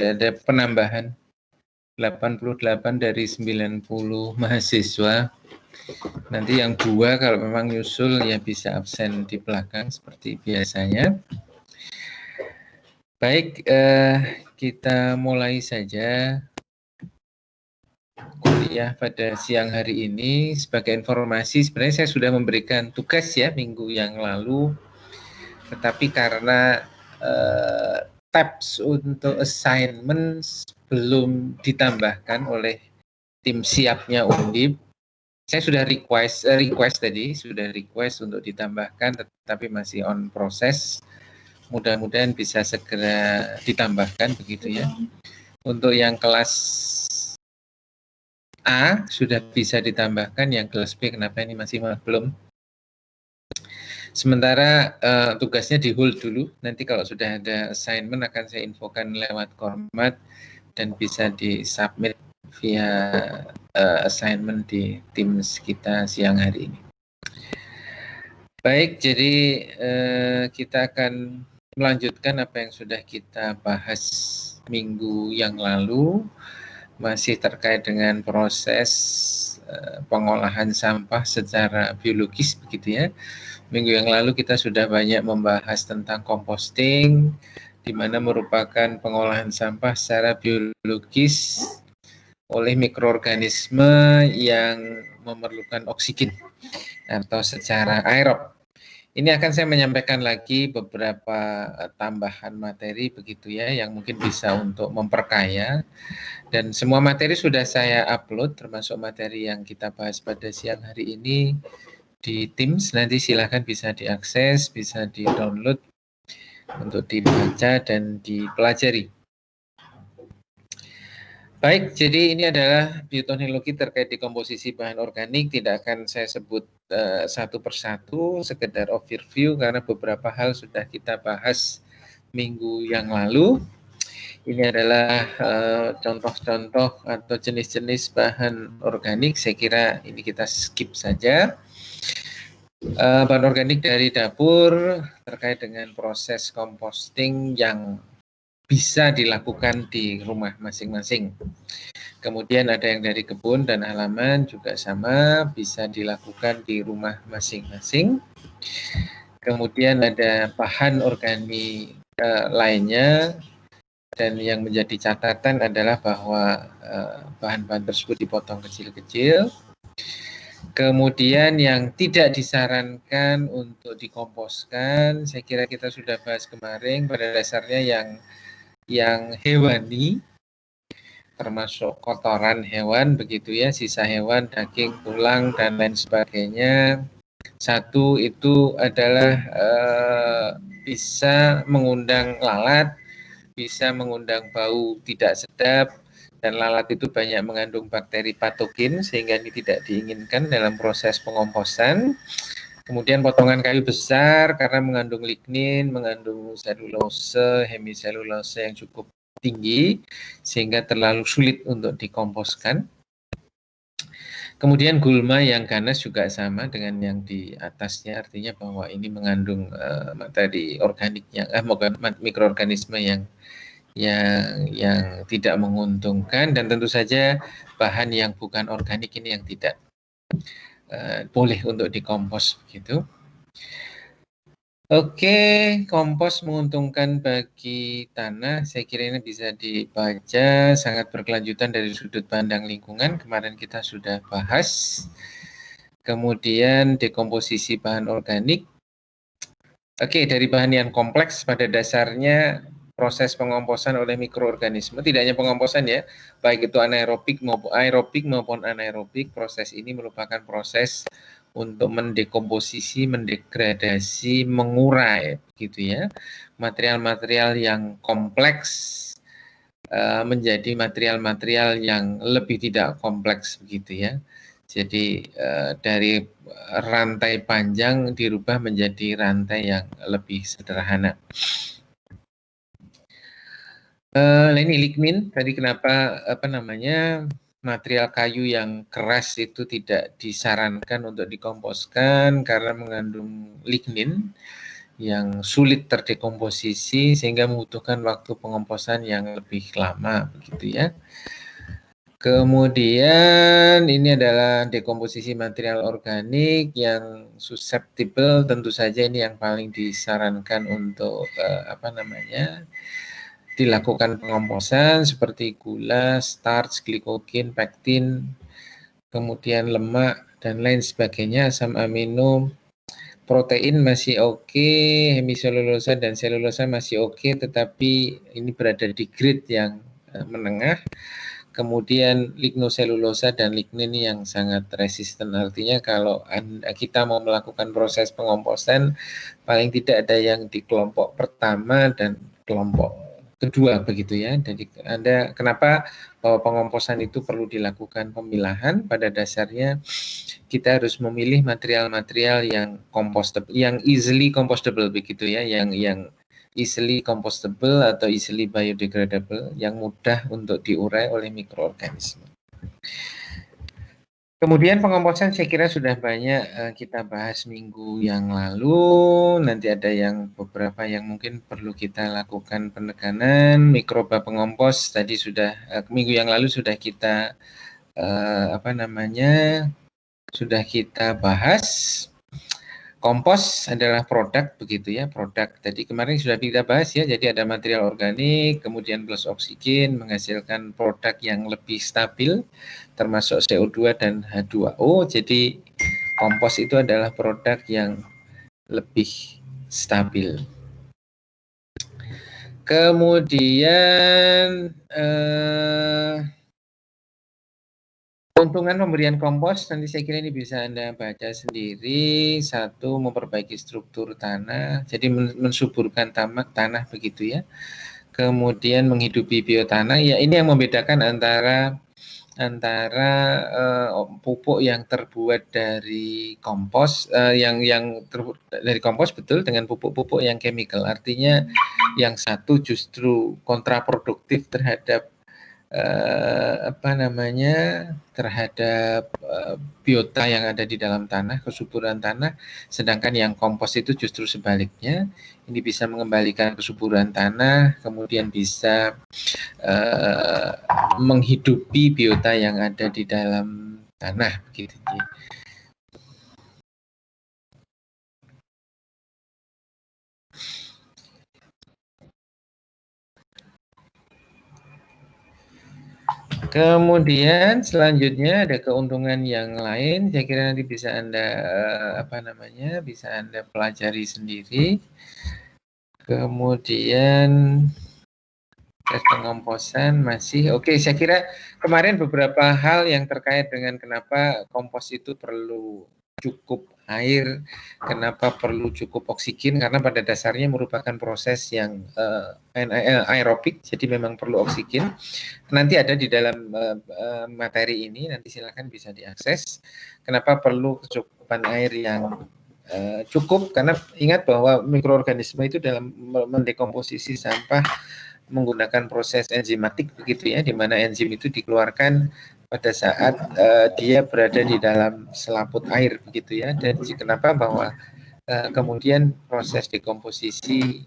ada penambahan 88 dari 90 mahasiswa. Nanti yang 2 kalau memang nyusul ya bisa absen di belakang seperti biasanya. Baik, kita mulai saja kuliah pada siang hari ini. Sebagai informasi, sebenarnya saya sudah memberikan tugas ya minggu yang lalu, tetapi karena tabs untuk assignment belum ditambahkan oleh tim siapnya Undip, saya sudah request tadi, sudah request untuk ditambahkan, tetapi masih on proses. Mudah-mudahan bisa segera ditambahkan begitu ya. Untuk yang kelas A sudah bisa ditambahkan, yang kelas B kenapa ini masih belum. Sementara tugasnya di hold dulu, nanti kalau sudah ada assignment akan saya infokan lewat Kormat dan bisa disubmit via assignment di Teams kita siang hari ini. Baik, jadi kita akan melanjutkan apa yang sudah kita bahas minggu yang lalu, masih terkait dengan proses pengolahan sampah secara biologis begitu ya. Minggu yang lalu kita sudah banyak membahas tentang composting, di mana merupakan pengolahan sampah secara biologis oleh mikroorganisme yang memerlukan oksigen atau secara aerob. Ini akan saya menyampaikan lagi beberapa tambahan materi begitu ya, yang mungkin bisa untuk memperkaya. Dan semua materi sudah saya upload, termasuk materi yang kita bahas pada siang hari ini di Teams. Nanti silakan bisa diakses, bisa di-download untuk dibaca dan dipelajari. Baik, jadi ini adalah bioteknologi terkait dekomposisi bahan organik. Tidak akan saya sebut satu persatu, sekedar overview karena beberapa hal sudah kita bahas minggu yang lalu. Ini adalah contoh-contoh atau jenis-jenis bahan organik. Saya kira ini kita skip saja. Bahan organik dari dapur terkait dengan proses composting yang bisa dilakukan di rumah masing-masing. Kemudian ada yang dari kebun dan halaman juga sama, bisa dilakukan di rumah masing-masing. Kemudian ada bahan organik lainnya, dan yang menjadi catatan adalah bahwa bahan-bahan tersebut dipotong kecil-kecil. Kemudian yang tidak disarankan untuk dikomposkan, saya kira kita sudah bahas kemarin, pada dasarnya yang hewani, termasuk kotoran hewan begitu ya, sisa hewan, daging, tulang dan lain sebagainya. Satu itu adalah bisa mengundang lalat, bisa mengundang bau tidak sedap, dan lalat itu banyak mengandung bakteri patogen sehingga ini tidak diinginkan dalam proses pengomposan. Kemudian potongan kayu besar karena mengandung lignin, mengandung selulose, hemiselulose yang cukup tinggi sehingga terlalu sulit untuk dikomposkan. Kemudian gulma yang ganas juga sama dengan yang di atasnya, artinya bahwa ini mengandung materi organiknya, mikroorganisme yang tidak menguntungkan, dan tentu saja bahan yang bukan organik ini yang tidak boleh untuk dikompos begitu. Oke, kompos menguntungkan bagi tanah, saya kira ini bisa dibaca sangat berkelanjutan dari sudut pandang lingkungan, kemarin kita sudah bahas. Kemudian dekomposisi bahan organik. Oke, dari bahan yang kompleks pada dasarnya proses pengomposan oleh mikroorganisme, tidak hanya pengomposan ya, baik itu anaerobik maupun anaerobik, proses ini merupakan proses untuk mendekomposisi, mendegradasi, mengurai gitu ya, material-material yang kompleks menjadi material-material yang lebih tidak kompleks begitu ya. Jadi dari rantai panjang dirubah menjadi rantai yang lebih sederhana. Ini lignin tadi kenapa material kayu yang keras itu tidak disarankan untuk dikomposkan karena mengandung lignin yang sulit terdekomposisi sehingga membutuhkan waktu pengomposan yang lebih lama, begitu ya. Kemudian ini adalah dekomposisi material organik yang susceptible, tentu saja ini yang paling disarankan untuk dilakukan pengomposan seperti gula, starch, glikogen, pektin, kemudian lemak dan lain sebagainya, asam amino, protein masih oke, hemiselulosa dan selulosa masih oke, tetapi ini berada di grade yang menengah. Kemudian lignoselulosa dan lignin yang sangat resisten. Artinya kalau kita mau melakukan proses pengomposan, paling tidak ada yang di kelompok pertama dan kelompok kedua, begitu ya. Jadi kenapa bahwa pengomposan itu perlu dilakukan pemilahan? Pada dasarnya kita harus memilih material-material yang compostable, yang easily compostable, begitu ya, yang easily compostable atau easily biodegradable, yang mudah untuk diurai oleh mikroorganisme. Kemudian pengomposan saya kira sudah banyak kita bahas minggu yang lalu. Nanti ada yang beberapa yang mungkin perlu kita lakukan penekanan. Mikroba pengompos tadi sudah minggu yang lalu sudah kita sudah kita bahas. Kompos adalah produk, begitu ya, produk. Tadi kemarin sudah kita bahas ya, jadi ada material organik, kemudian plus oksigen, menghasilkan produk yang lebih stabil, termasuk CO2 dan H2O. Jadi kompos itu adalah produk yang lebih stabil. Kemudian keuntungan pemberian kompos, nanti saya kira ini bisa Anda baca sendiri. Satu, memperbaiki struktur tanah, jadi mensuburkan tanah, begitu ya. Kemudian menghidupi biotanah, ya ini yang membedakan antara pupuk yang terbuat dari kompos, dari kompos betul, dengan pupuk-pupuk yang chemical. Artinya yang satu justru kontraproduktif terhadap terhadap biota yang ada di dalam tanah, kesuburan tanah, sedangkan yang kompos itu justru sebaliknya. Ini bisa mengembalikan kesuburan tanah, kemudian bisa menghidupi biota yang ada di dalam tanah, begitu. Kemudian selanjutnya ada keuntungan yang lain, saya kira nanti bisa Anda bisa Anda pelajari sendiri. Kemudian tes pengomposan masih oke. Saya kira kemarin beberapa hal yang terkait dengan kenapa kompos itu perlu cukup air, kenapa perlu cukup oksigen, karena pada dasarnya merupakan proses yang aerobik, jadi memang perlu oksigen. Nanti ada di dalam materi ini, nanti silakan bisa diakses. Kenapa perlu kecukupan air yang cukup? Karena ingat bahwa mikroorganisme itu dalam mendekomposisi sampah menggunakan proses enzimatik, begitu ya, di mana enzim itu dikeluarkan pada saat dia berada di dalam selaput air, begitu ya. Dan kenapa bahwa kemudian proses dekomposisi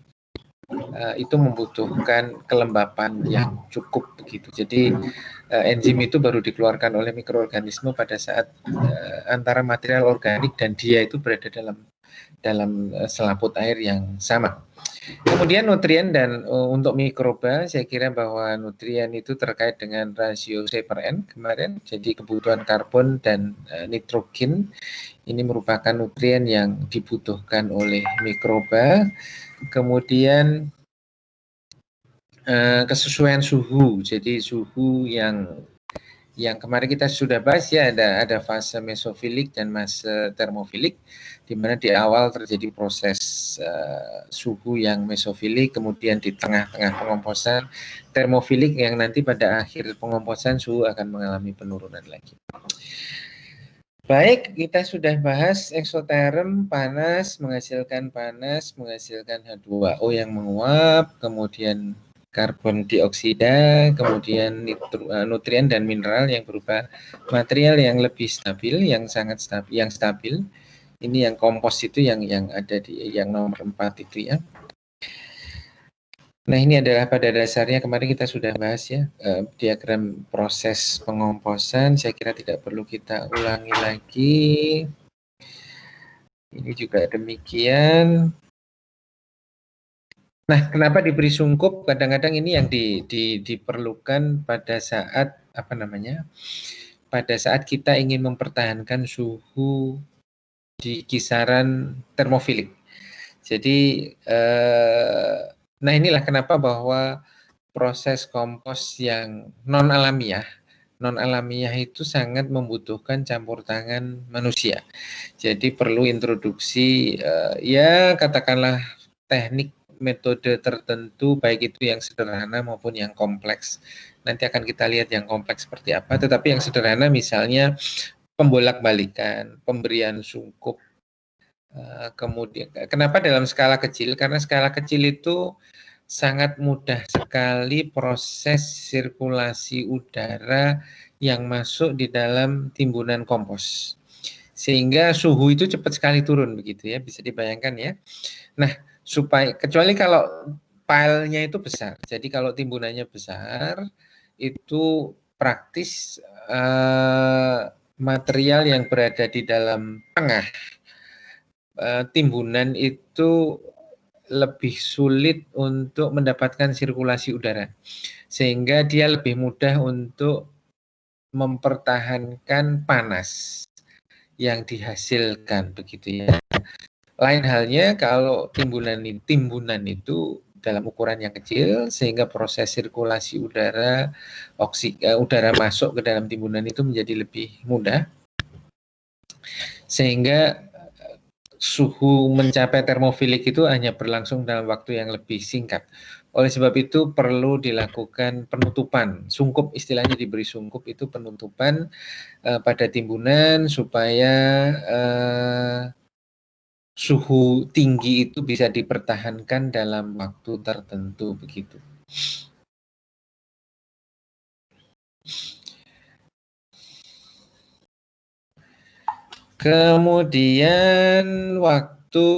itu membutuhkan kelembapan yang cukup, begitu. Jadi enzim itu baru dikeluarkan oleh mikroorganisme pada saat antara material organik dan dia itu berada dalam selaput air yang sama. Kemudian nutrien dan untuk mikroba, saya kira bahwa nutrien itu terkait dengan rasio C/N kemarin. Jadi kebutuhan karbon dan nitrogen ini merupakan nutrien yang dibutuhkan oleh mikroba. Kemudian kesesuaian suhu, jadi suhu yang kemarin kita sudah bahas ya, ada fase mesofilik dan fase termofilik, di mana di awal terjadi proses suhu yang mesofilik, kemudian di tengah-tengah pengomposan termofilik, yang nanti pada akhir pengomposan suhu akan mengalami penurunan lagi. Baik, kita sudah bahas eksoterm, panas, menghasilkan H2O yang menguap, kemudian karbon dioksida, kemudian nutrien dan mineral yang berupa material yang lebih stabil, yang sangat stabil, Ini yang kompos itu yang ada di yang nomor 4 itu ya. Nah, ini adalah pada dasarnya kemarin kita sudah bahas ya, diagram proses pengomposan. Saya kira tidak perlu kita ulangi lagi. Ini juga demikian. Nah, kenapa diberi sungkup? Kadang-kadang ini yang diperlukan pada saat apa namanya? Pada saat kita ingin mempertahankan suhu di kisaran termofilik. Jadi, nah inilah kenapa bahwa proses kompos yang non alamiah itu sangat membutuhkan campur tangan manusia. Jadi perlu introduksi ya katakanlah teknik metode tertentu, baik itu yang sederhana maupun yang kompleks. Nanti akan kita lihat yang kompleks seperti apa, tetapi yang sederhana misalnya pembolak-balikan, pemberian sungkup. Kemudian kenapa dalam skala kecil? Karena skala kecil itu sangat mudah sekali proses sirkulasi udara yang masuk di dalam timbunan kompos. Sehingga suhu itu cepat sekali turun begitu ya, bisa dibayangkan ya. Nah, supaya kecuali kalau pilenya itu besar. Jadi kalau timbunannya besar itu praktis material yang berada di dalam tengah timbunan itu lebih sulit untuk mendapatkan sirkulasi udara, sehingga dia lebih mudah untuk mempertahankan panas yang dihasilkan begitu ya. Lain halnya kalau timbunan itu dalam ukuran yang kecil, sehingga proses sirkulasi udara udara masuk ke dalam timbunan itu menjadi lebih mudah, sehingga suhu mencapai termofilik itu hanya berlangsung dalam waktu yang lebih singkat. Oleh sebab itu perlu dilakukan penutupan, sungkup istilahnya diberi sungkup itu penutupan pada timbunan supaya suhu tinggi itu bisa dipertahankan dalam waktu tertentu begitu. Kemudian waktu,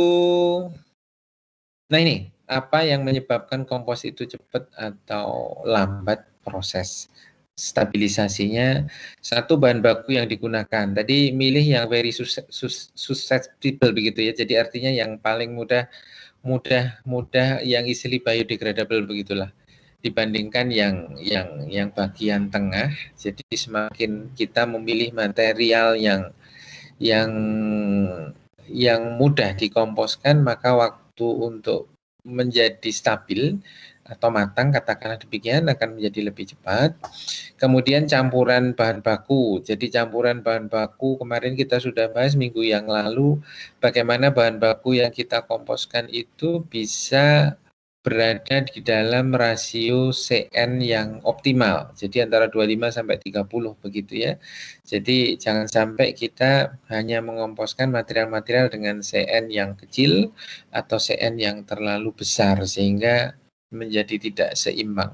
nah ini apa yang menyebabkan kompos itu cepat atau lambat proses stabilisasinya? Satu, bahan baku yang digunakan. Tadi milih yang very susceptible begitu ya. Jadi artinya yang paling mudah yang easily biodegradable begitulah. Dibandingkan yang bagian tengah. Jadi semakin kita memilih material yang mudah dikomposkan, maka waktu untuk menjadi stabil atau matang katakanlah demikian akan menjadi lebih cepat. Kemudian campuran bahan baku. Jadi campuran bahan baku kemarin kita sudah bahas minggu yang lalu bagaimana bahan baku yang kita komposkan itu bisa berada di dalam rasio CN yang optimal. Jadi antara 25 sampai 30 begitu ya. Jadi jangan sampai kita hanya mengomposkan material-material dengan CN yang kecil atau CN yang terlalu besar sehingga menjadi tidak seimbang.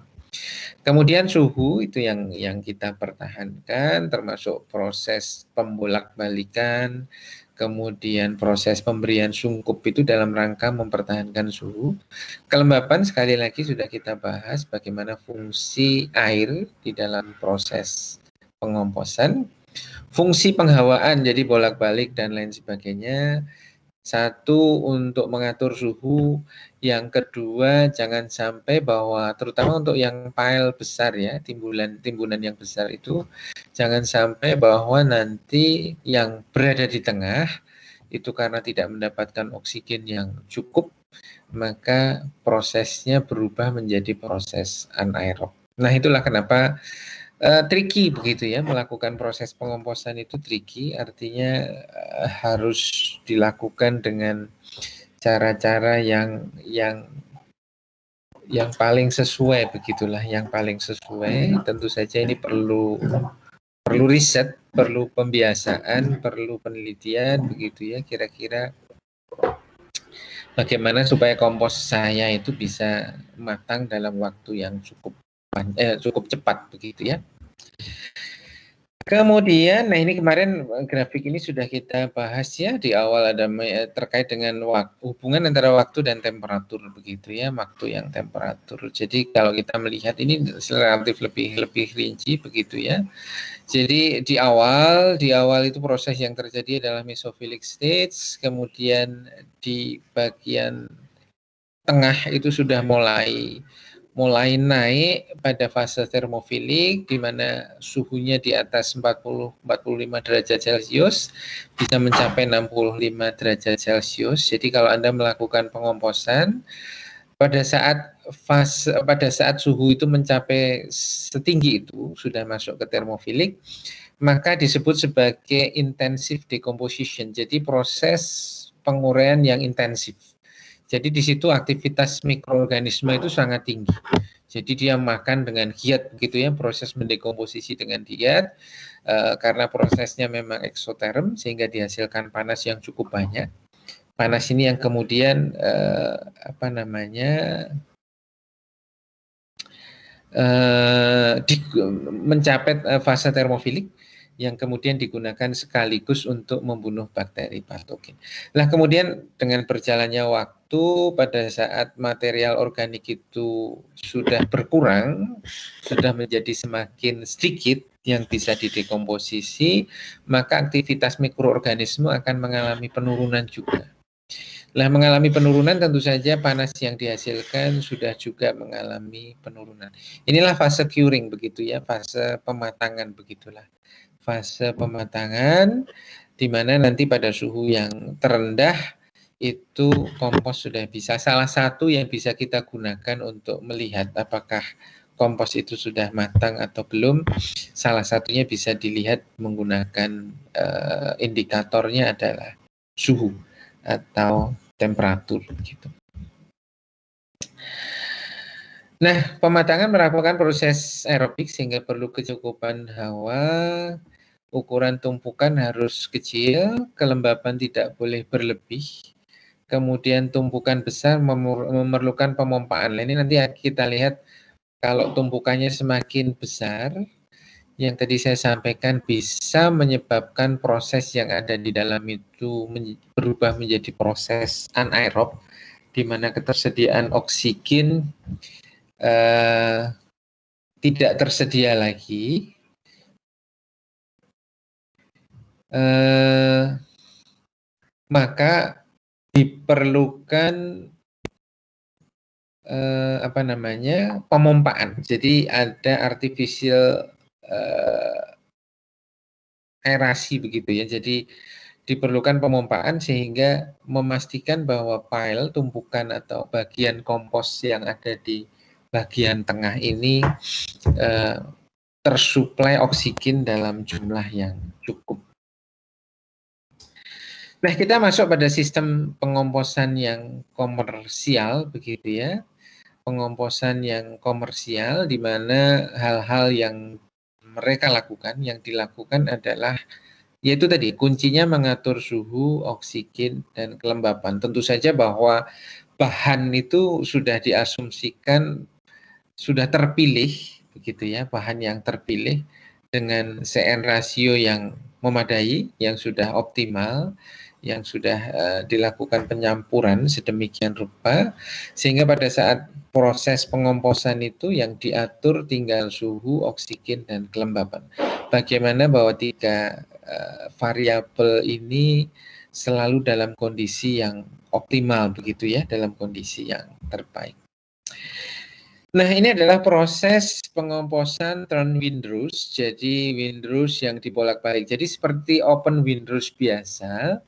Kemudian suhu itu yang kita pertahankan, termasuk proses pembolak-balikan, kemudian proses pemberian sungkup itu dalam rangka mempertahankan suhu. Kelembapan sekali lagi sudah kita bahas bagaimana fungsi air di dalam proses pengomposan, fungsi penghawaan jadi bolak-balik dan lain sebagainya. Satu, untuk mengatur suhu. Yang kedua, jangan sampai bahwa terutama untuk yang pile besar ya, timbunan yang besar itu, jangan sampai bahwa nanti yang berada di tengah itu karena tidak mendapatkan oksigen yang cukup, maka prosesnya berubah menjadi proses anaerob. Nah, itulah kenapa tricky begitu ya, melakukan proses pengomposan itu tricky, artinya harus dilakukan dengan cara-cara yang paling sesuai begitulah, yang paling sesuai. Tentu saja ini perlu riset, perlu pembiasaan, perlu penelitian begitu ya, kira-kira bagaimana supaya kompos saya itu bisa matang dalam waktu yang cukup cepat begitu ya. Kemudian, nah ini kemarin grafik ini sudah kita bahas ya di awal ada terkait dengan hubungan antara waktu dan temperatur begitu ya, waktu yang temperatur. Jadi kalau kita melihat ini relatif lebih rinci begitu ya. Jadi di awal itu proses yang terjadi adalah mesophilic stage, kemudian di bagian tengah itu sudah mulai naik pada fase termofilik di mana suhunya di atas 40-45 derajat Celcius bisa mencapai 65 derajat Celcius. Jadi kalau Anda melakukan pengomposan pada saat suhu itu mencapai setinggi itu sudah masuk ke termofilik, maka disebut sebagai intensive decomposition. Jadi proses penguraian yang intensif. Jadi di situ aktivitas mikroorganisme itu sangat tinggi. Jadi dia makan dengan giat begitu ya, proses mendekomposisi dengan giat karena prosesnya memang eksoterm sehingga dihasilkan panas yang cukup banyak. Panas ini yang kemudian mencapai fase termofilik yang kemudian digunakan sekaligus untuk membunuh bakteri patogen. Nah, kemudian dengan berjalannya waktu pada saat material organik itu sudah berkurang, sudah menjadi semakin sedikit yang bisa didekomposisi, maka aktivitas mikroorganisme akan mengalami penurunan juga. Nah, mengalami penurunan tentu saja panas yang dihasilkan sudah juga mengalami penurunan. Inilah fase curing begitu ya, fase pematangan begitulah. Fase pematangan di mana nanti pada suhu yang terendah itu kompos sudah bisa. Salah satu yang bisa kita gunakan untuk melihat apakah kompos itu sudah matang atau belum, salah satunya bisa dilihat menggunakan indikatornya adalah suhu atau temperatur gitu. Nah, pematangan merupakan proses aerobik sehingga perlu kecukupan hawa, ukuran tumpukan harus kecil, kelembapan tidak boleh berlebih, kemudian tumpukan besar memerlukan pemompaan. Nah, ini nanti kita lihat kalau tumpukannya semakin besar, yang tadi saya sampaikan bisa menyebabkan proses yang ada di dalam itu berubah menjadi proses anaerob, di mana ketersediaan oksigen tidak tersedia lagi, maka diperlukan pemompaan. Jadi ada artificial aerasi begitu ya. Jadi diperlukan pemompaan sehingga memastikan bahwa pile, tumpukan atau bagian kompos yang ada di bagian tengah ini tersuplai oksigen dalam jumlah yang cukup. Nah, kita masuk pada sistem pengomposan yang komersial begitu ya. Pengomposan yang komersial di mana hal-hal yang mereka lakukan, yang dilakukan adalah yaitu tadi kuncinya mengatur suhu, oksigen, dan kelembapan. Tentu saja bahwa bahan itu sudah diasumsikan sudah terpilih begitu ya, bahan yang terpilih dengan CN rasio yang memadai, yang sudah optimal, yang sudah dilakukan penyampuran sedemikian rupa sehingga pada saat proses pengomposan itu yang diatur tinggal suhu, oksigen, dan kelembapan. Bagaimana bahwa tiga variabel ini selalu dalam kondisi yang optimal begitu ya, dalam kondisi yang terbaik. Nah, ini adalah proses pengomposan turn windrows. Jadi windrows yang dibolak-balik. Jadi seperti open windrows biasa,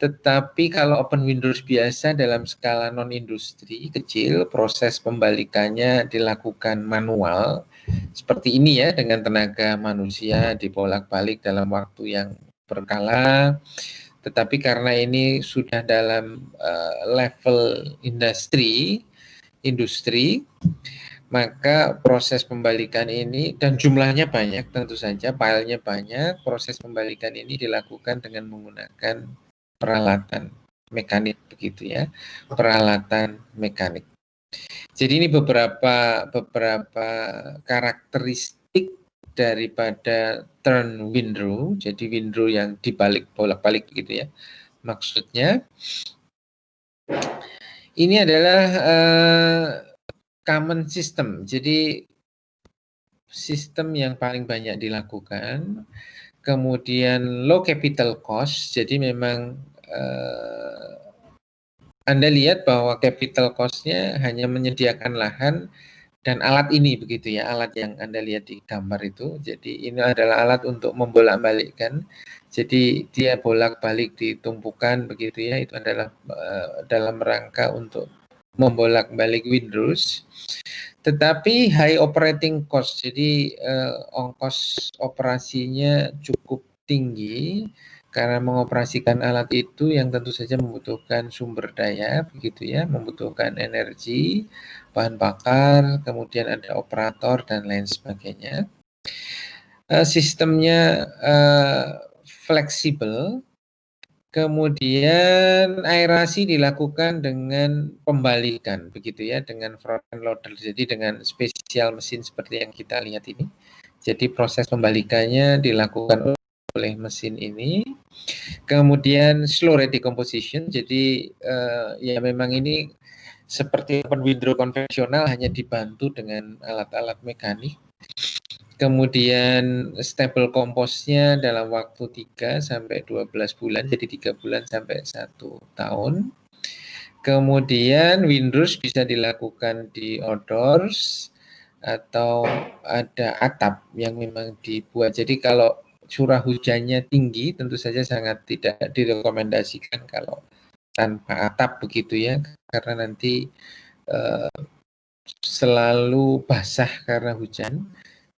tetapi kalau open windrows biasa dalam skala non-industri kecil, proses pembalikannya dilakukan manual. Seperti ini ya, dengan tenaga manusia dibolak-balik dalam waktu yang berkala. Tetapi karena ini sudah dalam level industri, maka proses pembalikan ini dan jumlahnya banyak tentu saja, filenya banyak, proses pembalikan ini dilakukan dengan menggunakan peralatan mekanik begitu ya, peralatan mekanik. Jadi ini beberapa karakteristik daripada turn windrow, jadi windrow yang dibalik bolak-balik gitu ya. Maksudnya ini adalah common system, jadi sistem yang paling banyak dilakukan. Kemudian low capital cost, jadi memang Anda lihat bahwa capital cost-nya hanya menyediakan lahan dan alat ini begitu ya, alat yang Anda lihat di gambar itu. Jadi ini adalah alat untuk membolak-balikkan. Jadi dia bolak-balik di tumpukan begitu ya, itu adalah dalam rangka untuk membolak-balik windrows. Tetapi high operating cost, jadi ongkos operasinya cukup tinggi karena mengoperasikan alat itu yang tentu saja membutuhkan sumber daya begitu ya, membutuhkan energi, bahan bakar, kemudian ada operator dan lain sebagainya. Sistemnya fleksibel, kemudian aerasi dilakukan dengan pembalikan begitu ya, dengan front end loader, jadi dengan spesial mesin seperti yang kita lihat ini. Jadi proses pembalikannya dilakukan oleh mesin ini. Kemudian slow rate decomposition, jadi ya memang ini seperti open windrow konvensional hanya dibantu dengan alat-alat mekanik. Kemudian stable composnya dalam waktu 3 sampai 12 bulan, jadi 3 bulan sampai 1 tahun. Kemudian windrows bisa dilakukan di outdoors atau ada atap yang memang dibuat. Jadi kalau curah hujannya tinggi tentu saja sangat tidak direkomendasikan kalau tanpa atap begitu ya, karena nanti selalu basah karena hujan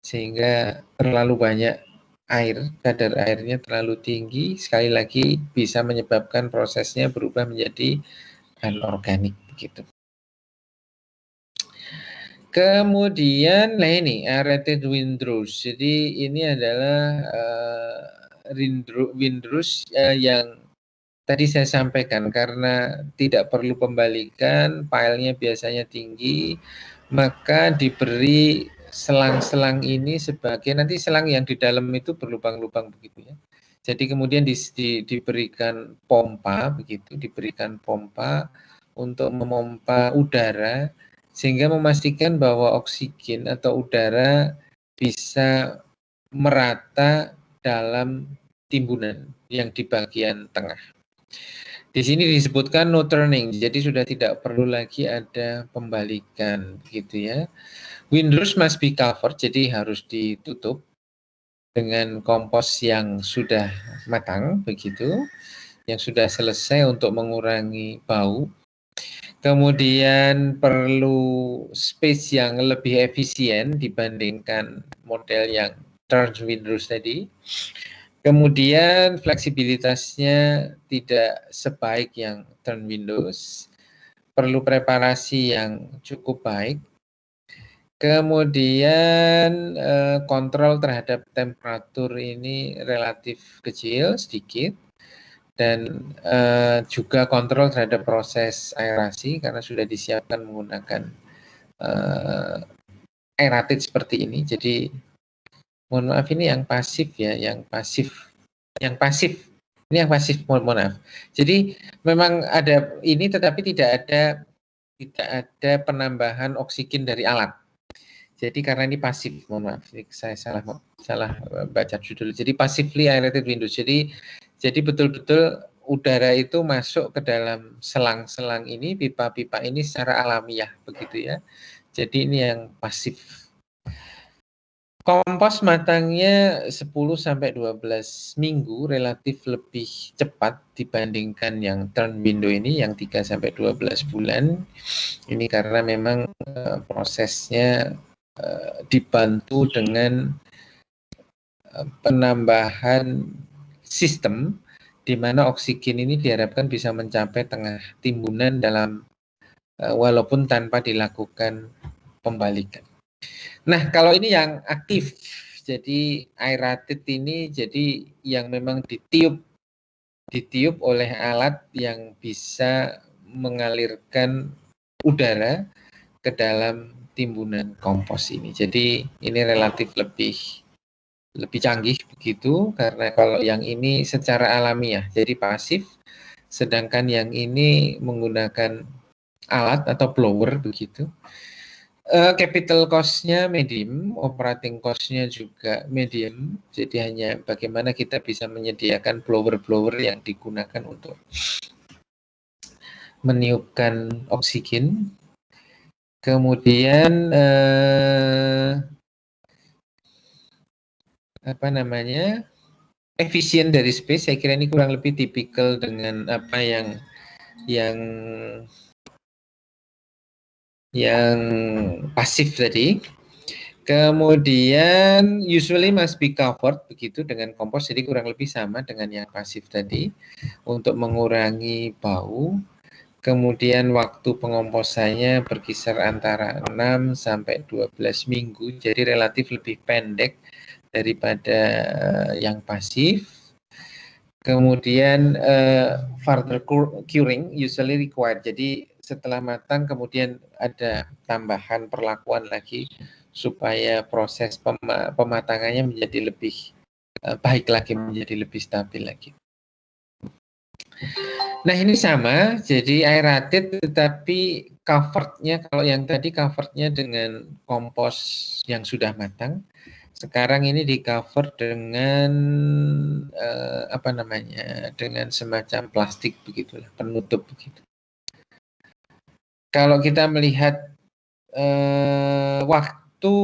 sehingga terlalu banyak air, kadar airnya terlalu tinggi, sekali lagi bisa menyebabkan prosesnya berubah menjadi anorganik begitu. Kemudian, nah ini aerated windrows. Jadi ini adalah windrows yang tadi saya sampaikan, karena tidak perlu pembalikan, pilenya biasanya tinggi, maka diberi selang-selang ini sebagai, nanti selang yang di dalam itu berlubang-lubang begitu ya. Jadi kemudian diberikan pompa begitu, diberikan pompa untuk memompa udara sehingga memastikan bahwa oksigen atau udara bisa merata dalam timbunan yang di bagian tengah. Di sini disebutkan no turning, jadi sudah tidak perlu lagi ada pembalikan gitu ya. Windrows must be covered, jadi harus ditutup dengan kompos yang sudah matang begitu, yang sudah selesai untuk mengurangi bau. Kemudian perlu space yang lebih efisien dibandingkan model yang turn windrows tadi. Kemudian fleksibilitasnya tidak sebaik yang turn windows, perlu preparasi yang cukup baik. Kemudian kontrol terhadap temperatur ini relatif kecil, sedikit. Dan juga kontrol terhadap proses aerasi karena sudah disiapkan menggunakan aerated seperti ini. Jadi mohon maaf ini yang pasif ya, yang pasif. Ini yang pasif, mohon maaf. Jadi memang ada ini tetapi tidak ada penambahan oksigen dari alat. Jadi karena ini pasif, mohon maaf, saya salah baca judul. Jadi passively aerated windows. Jadi betul-betul udara itu masuk ke dalam selang-selang ini, pipa-pipa ini secara alamiah begitu ya. Jadi ini yang pasif. Kompos matangnya 10 sampai 12 minggu, relatif lebih cepat dibandingkan yang turn window ini yang 3 sampai 12 bulan. Ini karena memang prosesnya dibantu dengan penambahan sistem di mana oksigen ini diharapkan bisa mencapai tengah timbunan dalam walaupun tanpa dilakukan pembalikan. Nah, kalau ini yang aktif, jadi aerated ini jadi yang memang ditiup oleh alat yang bisa mengalirkan udara ke dalam timbunan kompos ini. Jadi ini relatif lebih lebih canggih begitu, karena kalau yang ini secara alamiah, jadi pasif, sedangkan yang ini menggunakan alat atau blower begitu. Capital cost-nya medium, operating cost-nya juga medium, jadi hanya bagaimana kita bisa menyediakan blower-blower yang digunakan untuk meniupkan oksigen. Kemudian apa namanya, efisien dari space, saya kira ini kurang lebih tipikal dengan apa yang pasif tadi. Kemudian usually must be covered begitu dengan kompos, jadi kurang lebih sama dengan yang pasif tadi untuk mengurangi bau. Kemudian waktu pengomposannya berkisar antara 6 sampai 12 minggu, jadi relatif lebih pendek daripada yang pasif. Kemudian further curing usually required, jadi setelah matang kemudian ada tambahan perlakuan lagi supaya proses pematangannya menjadi lebih baik lagi, menjadi lebih stabil lagi. Nah ini sama, jadi aerated tetapi coverednya, kalau yang tadi coverednya dengan kompos yang sudah matang, sekarang ini di cover dengan apa namanya, dengan semacam plastik begitulah, penutup begitu. Kalau kita melihat waktu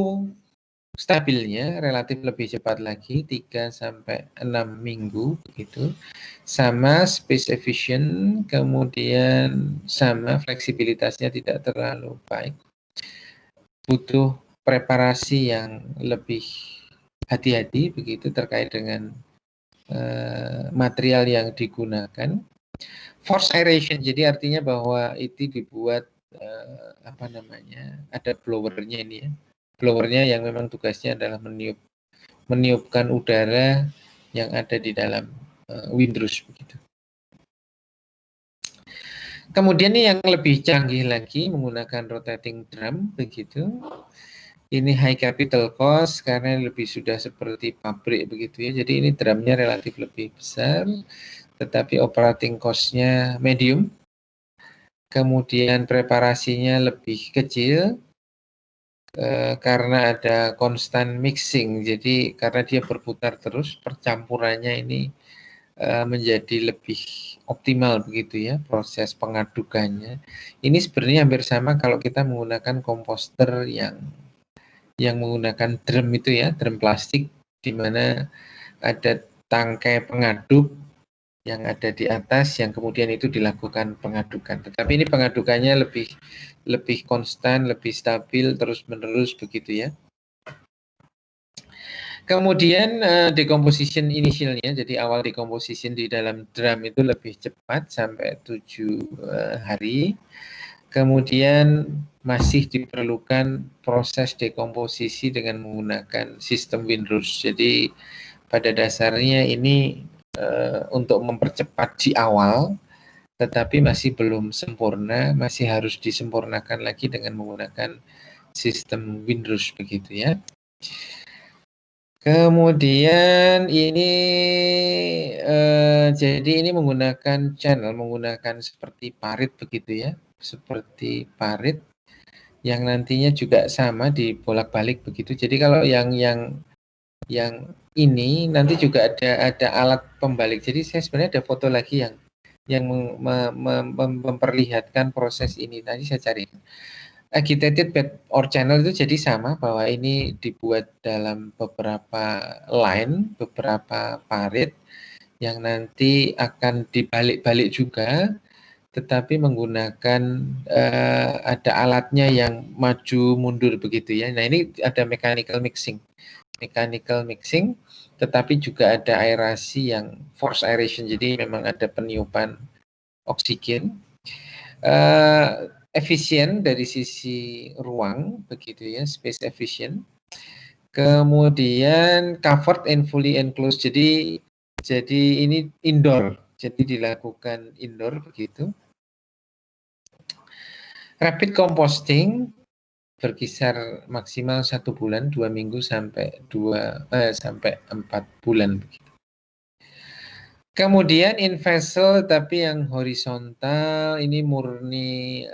stabilnya relatif lebih cepat lagi, 3 sampai 6 minggu begitu. Sama space efficient, kemudian sama fleksibilitasnya tidak terlalu baik. Butuh preparasi yang lebih hati-hati begitu terkait dengan material yang digunakan. Forced aeration, jadi artinya bahwa itu dibuat apa namanya, ada blowernya ini ya. Blowernya yang memang tugasnya adalah meniupkan udara yang ada di dalam windrush begitu. Kemudian ini yang lebih canggih lagi menggunakan rotating drum begitu. Ini high capital cost karena lebih sudah seperti pabrik begitu ya. Jadi ini drumnya relatif lebih besar, tetapi operating cost-nya medium. Kemudian preparasinya lebih kecil karena ada constant mixing. Jadi karena dia berputar terus, percampurannya ini menjadi lebih optimal begitu ya proses pengadukannya. Ini sebenarnya hampir sama kalau kita menggunakan komposter yang menggunakan drum itu ya, drum plastik di mana ada tangkai pengaduk yang ada di atas yang kemudian itu dilakukan pengadukan. Tetapi ini pengadukannya lebih konstan, lebih stabil terus-menerus begitu ya. Kemudian decomposition initialnya, jadi awal decomposition di dalam drum itu lebih cepat sampai 7 hari. Kemudian masih diperlukan proses dekomposisi dengan menggunakan sistem windrush. Jadi pada dasarnya ini untuk mempercepat di awal, tetapi masih belum sempurna, masih harus disempurnakan lagi dengan menggunakan sistem windrush begitu ya. Kemudian ini jadi ini menggunakan channel, menggunakan seperti parit begitu ya, seperti parit yang nantinya juga sama dibolak-balik begitu. Jadi kalau yang ini nanti juga ada alat pembalik. Jadi saya sebenarnya ada foto lagi yang memperlihatkan proses ini. Tadi saya cari. Agitated bed or channel itu jadi sama, bahwa ini dibuat dalam beberapa line, beberapa parit yang nanti akan dibalik-balik juga, tetapi menggunakan ada alatnya yang maju mundur begitu ya. Nah ini ada mechanical mixing, tetapi juga ada aerasi yang forced aeration, jadi memang ada peniupan oksigen. Efisien dari sisi ruang begitu ya, space efficient. Kemudian covered and fully enclosed, jadi ini indoor, jadi dilakukan indoor begitu. Rapid composting berkisar maksimal 1 bulan, 2 minggu sampai 4 bulan. Kemudian in vessel tapi yang horizontal ini murni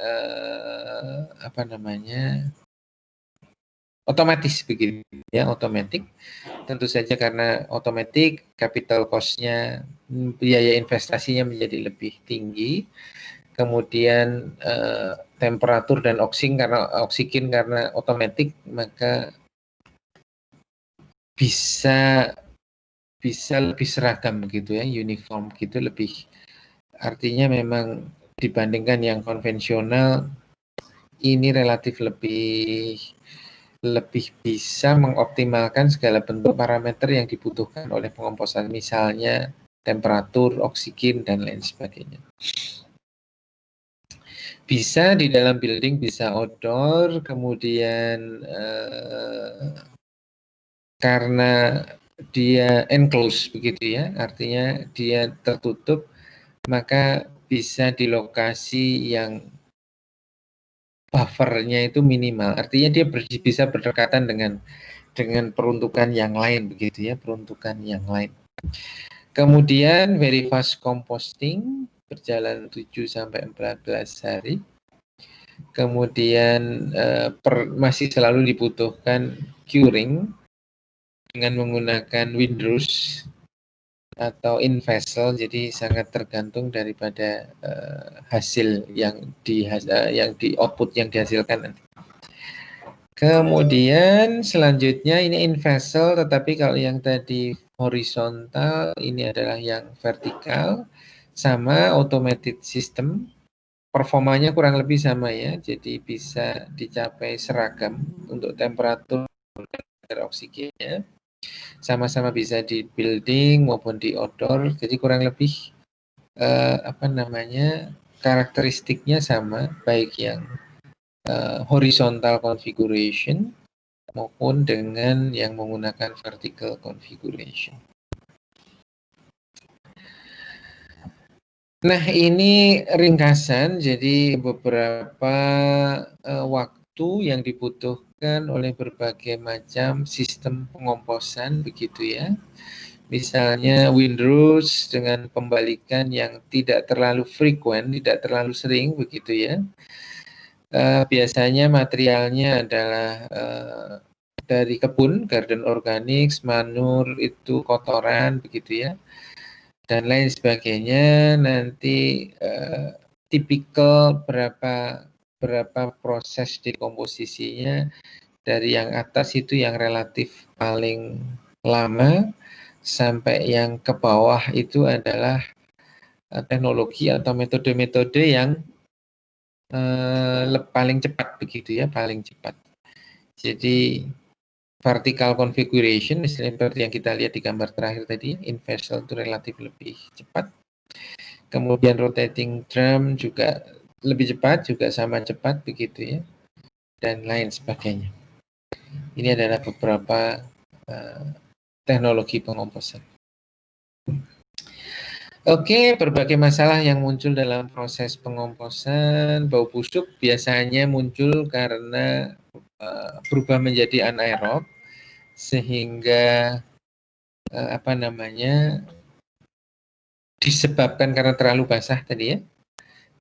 otomatis begitu ya, otomatis. Tentu saja karena otomatis capital cost-nya, biaya investasinya menjadi lebih tinggi. Kemudian temperatur dan oksigen karena otomatis, maka bisa lebih seragam begitu ya, uniform gitu, lebih, artinya memang dibandingkan yang konvensional ini relatif lebih bisa mengoptimalkan segala bentuk parameter yang dibutuhkan oleh pengomposan, misalnya temperatur, oksigen, dan lain sebagainya. Bisa di dalam building, bisa outdoor, kemudian karena dia enclosed begitu ya, artinya dia tertutup, maka bisa di lokasi yang buffernya itu minimal, artinya dia bisa berdekatan dengan peruntukan yang lain begitu ya, peruntukan yang lain. Kemudian very fast composting berjalan 7-14 hari. Kemudian masih selalu dibutuhkan curing dengan menggunakan windrows atau in vessel, jadi sangat tergantung daripada hasil yang di output yang dihasilkan nanti. Kemudian selanjutnya ini in vessel, tetapi kalau yang tadi horizontal, ini adalah yang vertikal, sama automated system, performanya kurang lebih sama ya, jadi bisa dicapai seragam untuk temperatur dan oksigennya, sama-sama bisa di building maupun di outdoor, jadi kurang lebih karakteristiknya sama, baik yang horizontal configuration maupun dengan yang menggunakan vertical configuration. Nah, ini ringkasan, jadi beberapa waktu yang dibutuhkan oleh berbagai macam sistem pengomposan begitu ya. Misalnya windrows dengan pembalikan yang tidak terlalu frequent, tidak terlalu sering begitu ya. Biasanya materialnya adalah dari kebun, garden organics, manur itu kotoran begitu ya, dan lain sebagainya. Nanti tipikal berapa proses dekomposisinya, dari yang atas itu yang relatif paling lama sampai yang ke bawah itu adalah teknologi atau metode-metode yang paling cepat begitu ya, paling cepat. Jadi vertical configuration, misalnya seperti yang kita lihat di gambar terakhir tadi, in vessel itu relatif lebih cepat. Kemudian rotating drum juga lebih cepat, juga sama cepat begitu ya, dan lain sebagainya. Ini adalah beberapa teknologi pengomposan. Oke, berbagai masalah yang muncul dalam proses pengomposan. Bau busuk biasanya muncul karena berubah menjadi anaerob, sehingga disebabkan karena terlalu basah tadi ya,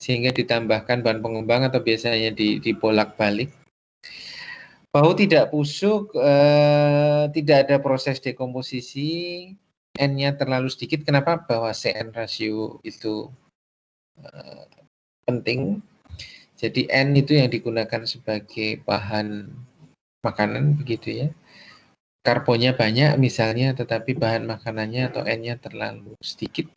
sehingga ditambahkan bahan pengembang atau biasanya dibolak-balik. Bau tidak busuk, tidak ada proses dekomposisi, N-nya terlalu sedikit. Kenapa? Bahwa CN rasio itu penting. Jadi N itu yang digunakan sebagai bahan makanan begitu ya. Karbonnya banyak misalnya, tetapi bahan makanannya atau N-nya terlalu sedikit.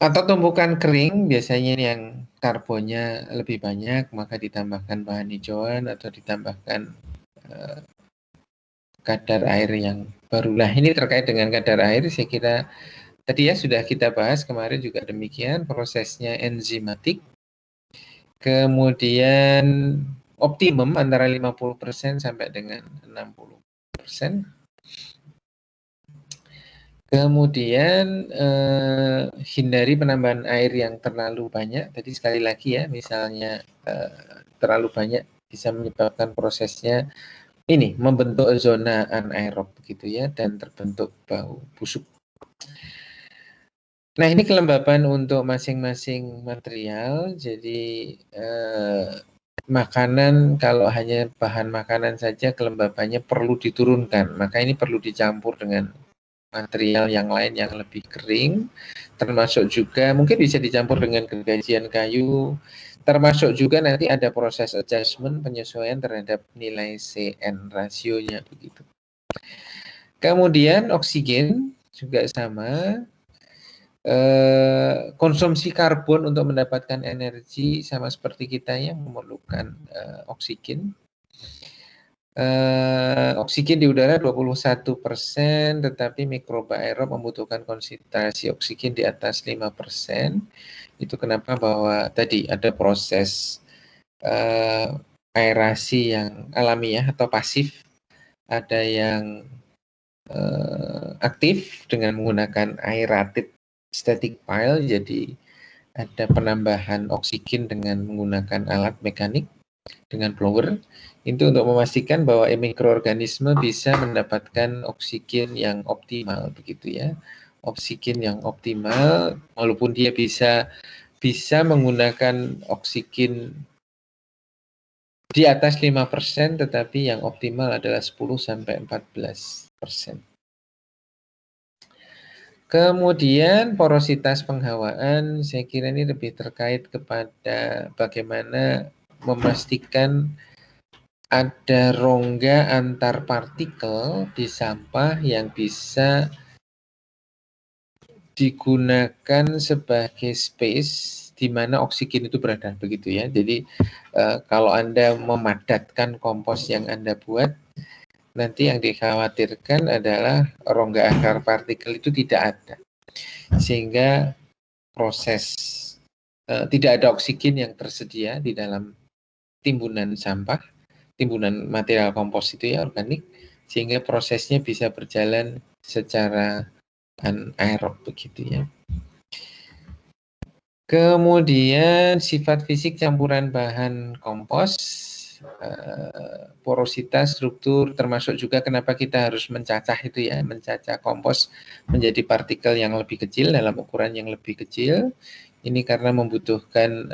Atau tumpukan kering, biasanya yang karbonnya lebih banyak, maka ditambahkan bahan hijauan atau ditambahkan kadar air yang baru. Nah, ini terkait dengan kadar air, saya kira tadi ya sudah kita bahas kemarin juga demikian, prosesnya enzimatik. Kemudian optimum antara 50% sampai dengan 60%. Kemudian hindari penambahan air yang terlalu banyak. Tadi sekali lagi ya, misalnya terlalu banyak bisa menyebabkan prosesnya ini membentuk zona anaerob begitu ya, dan terbentuk bau busuk. Nah, ini kelembapan untuk masing-masing material. Jadi makanan, kalau hanya bahan makanan saja kelembapannya perlu diturunkan, maka ini perlu dicampur dengan material yang lain yang lebih kering, termasuk juga mungkin bisa dicampur dengan gergajian kayu, termasuk juga nanti ada proses adjustment, penyesuaian terhadap nilai CN rasionya begitu. Kemudian oksigen juga sama, konsumsi karbon untuk mendapatkan energi sama seperti kita yang memerlukan oksigen. Oksigen di udara 21%, tetapi mikroba aerob membutuhkan konsentrasi oksigen di atas 5%. Itu kenapa bahwa tadi ada proses aerasi yang alamiah atau pasif, ada yang aktif dengan menggunakan aerated static pile, jadi ada penambahan oksigen dengan menggunakan alat mekanik dengan blower, itu untuk memastikan bahwa mikroorganisme bisa mendapatkan oksigen yang optimal begitu ya. Oksigen yang optimal walaupun dia bisa menggunakan oksigen di atas 5%, tetapi yang optimal adalah 10-14%. Kemudian porositas penghawaan, saya kira ini lebih terkait kepada bagaimana memastikan ada rongga antar partikel di sampah yang bisa digunakan sebagai space di mana oksigen itu berada begitu ya. Jadi kalau Anda memadatkan kompos yang Anda buat, nanti yang dikhawatirkan adalah rongga antar partikel itu tidak ada, sehingga proses tidak ada oksigen yang tersedia di dalam timbunan sampah, timbunan material kompos itu ya, organik, sehingga prosesnya bisa berjalan secara anaerob begitu ya. Kemudian sifat fisik campuran bahan kompos, porositas, struktur, termasuk juga kenapa kita harus mencacah itu ya, mencacah kompos menjadi partikel yang lebih kecil dalam ukuran yang lebih kecil. Ini karena membutuhkan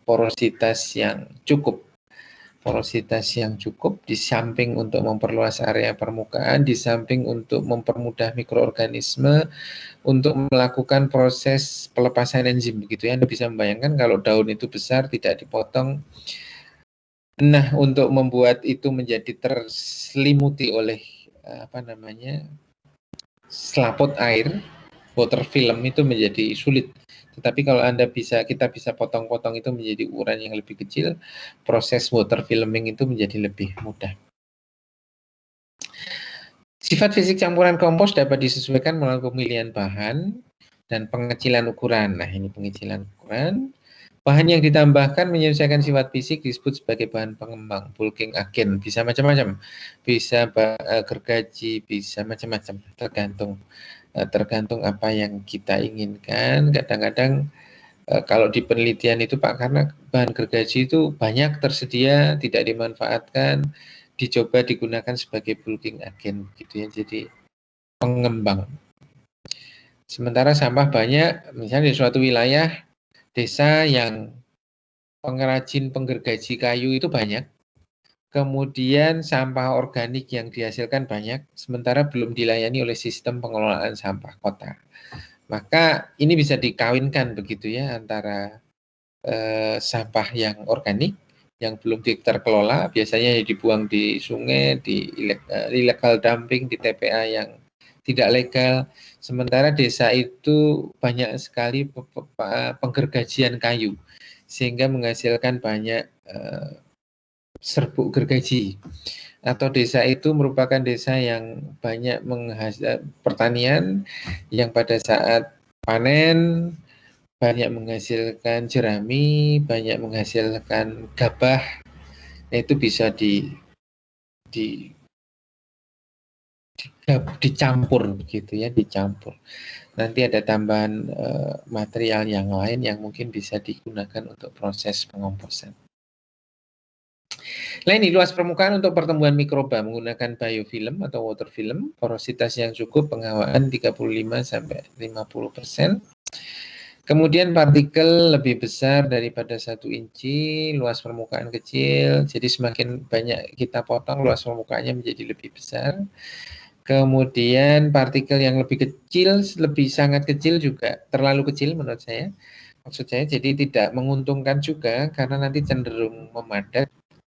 porositas yang cukup. Porositas yang cukup di samping untuk memperluas area permukaan, di samping untuk mempermudah mikroorganisme untuk melakukan proses pelepasan enzim begitu ya. Anda bisa membayangkan kalau daun itu besar tidak dipotong. Nah, untuk membuat itu menjadi terselimuti oleh selaput air, water film itu menjadi sulit. Tetapi kalau kita bisa potong-potong itu menjadi ukuran yang lebih kecil, proses water filming itu menjadi lebih mudah. Sifat fisik campuran kompos dapat disesuaikan melalui pemilihan bahan dan pengecilan ukuran. Nah, ini pengecilan ukuran. Bahan yang ditambahkan menyesuaikan sifat fisik disebut sebagai bahan pengembang, bulking agent, bisa macam-macam, bisa gergaji, bisa macam-macam, tergantung apa yang kita inginkan. Kadang-kadang kalau di penelitian itu Pak, karena bahan gergaji itu banyak tersedia, tidak dimanfaatkan, dicoba digunakan sebagai bulking agent gitu ya, jadi pengembang. Sementara sampah banyak, misalnya di suatu wilayah desa yang pengrajin penggergaji kayu itu banyak, kemudian sampah organik yang dihasilkan banyak, sementara belum dilayani oleh sistem pengelolaan sampah kota. Maka ini bisa dikawinkan begitu ya, antara sampah yang organik yang belum terkelola, biasanya dibuang di sungai, di illegal dumping, di TPA yang tidak legal. Sementara desa itu banyak sekali penggergajian kayu, sehingga menghasilkan banyak serbuk gergaji. Atau desa itu merupakan desa yang banyak menghasilkan pertanian yang pada saat panen banyak menghasilkan jerami, banyak menghasilkan gabah, itu bisa dicampur begitu ya, dicampur. Nanti ada tambahan material yang lain yang mungkin bisa digunakan untuk proses pengomposan. Nah ini luas permukaan untuk pertumbuhan mikroba menggunakan biofilm atau water film, porositas yang cukup, penghawaan 35-50%. Kemudian partikel lebih besar daripada 1 inci, luas permukaan kecil, jadi semakin banyak kita potong luas permukaannya menjadi lebih besar. Kemudian partikel yang lebih kecil, lebih sangat kecil juga, terlalu kecil menurut saya. Maksud saya jadi tidak menguntungkan juga karena nanti cenderung memadat.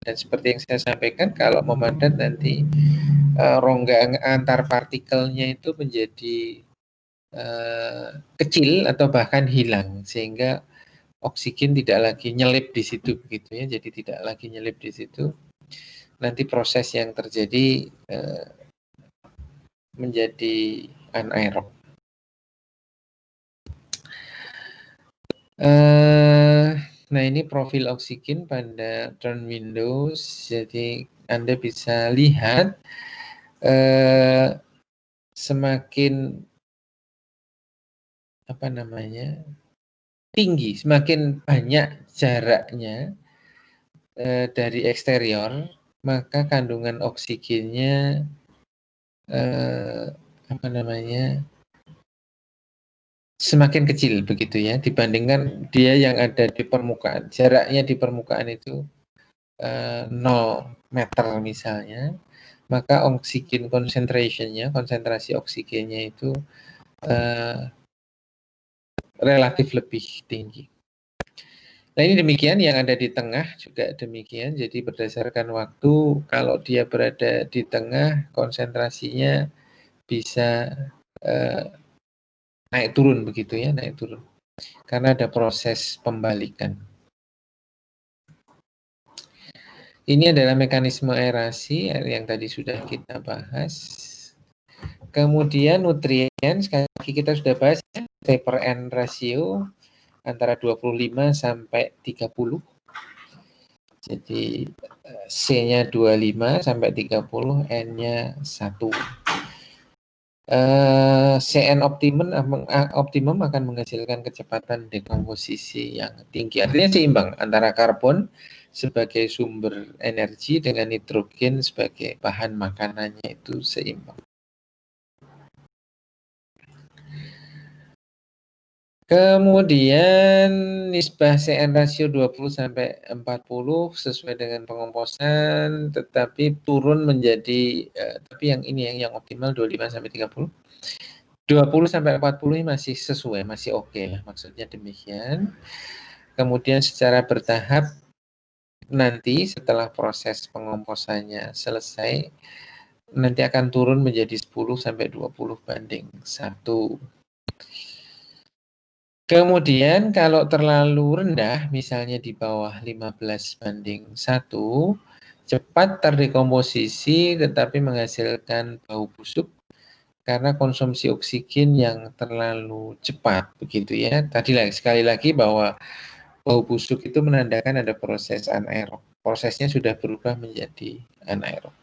Dan seperti yang saya sampaikan, kalau memadat nanti rongga antar partikelnya itu menjadi kecil atau bahkan hilang, sehingga oksigen tidak lagi nyelip di situ begitu ya. Jadi tidak lagi nyelip di situ. Nanti proses yang terjadi menjadi anaerob. Nah ini profil oksigen pada turn windows. Jadi Anda bisa lihat semakin tinggi, semakin banyak jaraknya dari eksterior, maka kandungan oksigennya semakin kecil begitu ya, dibandingkan dia yang ada di permukaan. Jaraknya di permukaan itu 0 meter misalnya, maka oksigen concentration-nya, konsentrasi oksigennya itu relatif lebih tinggi. Nah ini demikian, yang ada di tengah juga demikian. Jadi berdasarkan waktu, kalau dia berada di tengah, konsentrasinya bisa naik turun begitu ya, naik turun. Karena ada proses pembalikan. Ini adalah mekanisme aerasi yang tadi sudah kita bahas. Kemudian nutrien, sekali lagi kita sudah bahas ya, T per N rasio antara 25 sampai 30. Jadi C-nya 25 sampai 30, N-nya 1. CN optimum akan menghasilkan kecepatan dekomposisi yang tinggi. Artinya seimbang antara karbon sebagai sumber energi dengan nitrogen sebagai bahan makanannya, itu seimbang. Kemudian nisbah CN rasio 20 sampai 40 sesuai dengan pengomposan, tetapi turun menjadi tapi yang ini yang optimal 25 sampai 30. 20 sampai 40 ini masih sesuai, masih oke lah, maksudnya demikian. Kemudian secara bertahap nanti setelah proses pengomposannya selesai, nanti akan turun menjadi 10 sampai 20 banding 1. Kemudian kalau terlalu rendah, misalnya di bawah 15 banding 1, cepat terdekomposisi tetapi menghasilkan bau busuk karena konsumsi oksigen yang terlalu cepat, begitu ya. Tadi sekali lagi bahwa bau busuk itu menandakan ada proses anaerob. Prosesnya sudah berubah menjadi anaerob.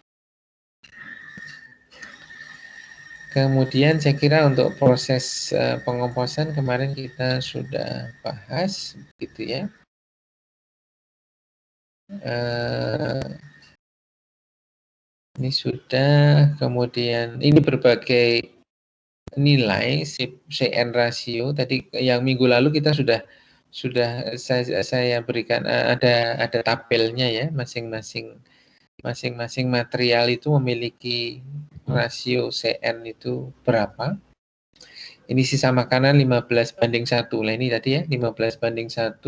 Kemudian saya kira untuk proses pengomposan kemarin kita sudah bahas, gitu ya. Ini sudah, kemudian ini berbagai nilai CN rasio. Tadi yang minggu lalu kita sudah saya berikan ada tabelnya ya, masing-masing material itu memiliki rasio CN itu berapa. Ini sisa makanan 15 banding 1. Nah ini tadi ya 15 banding 1,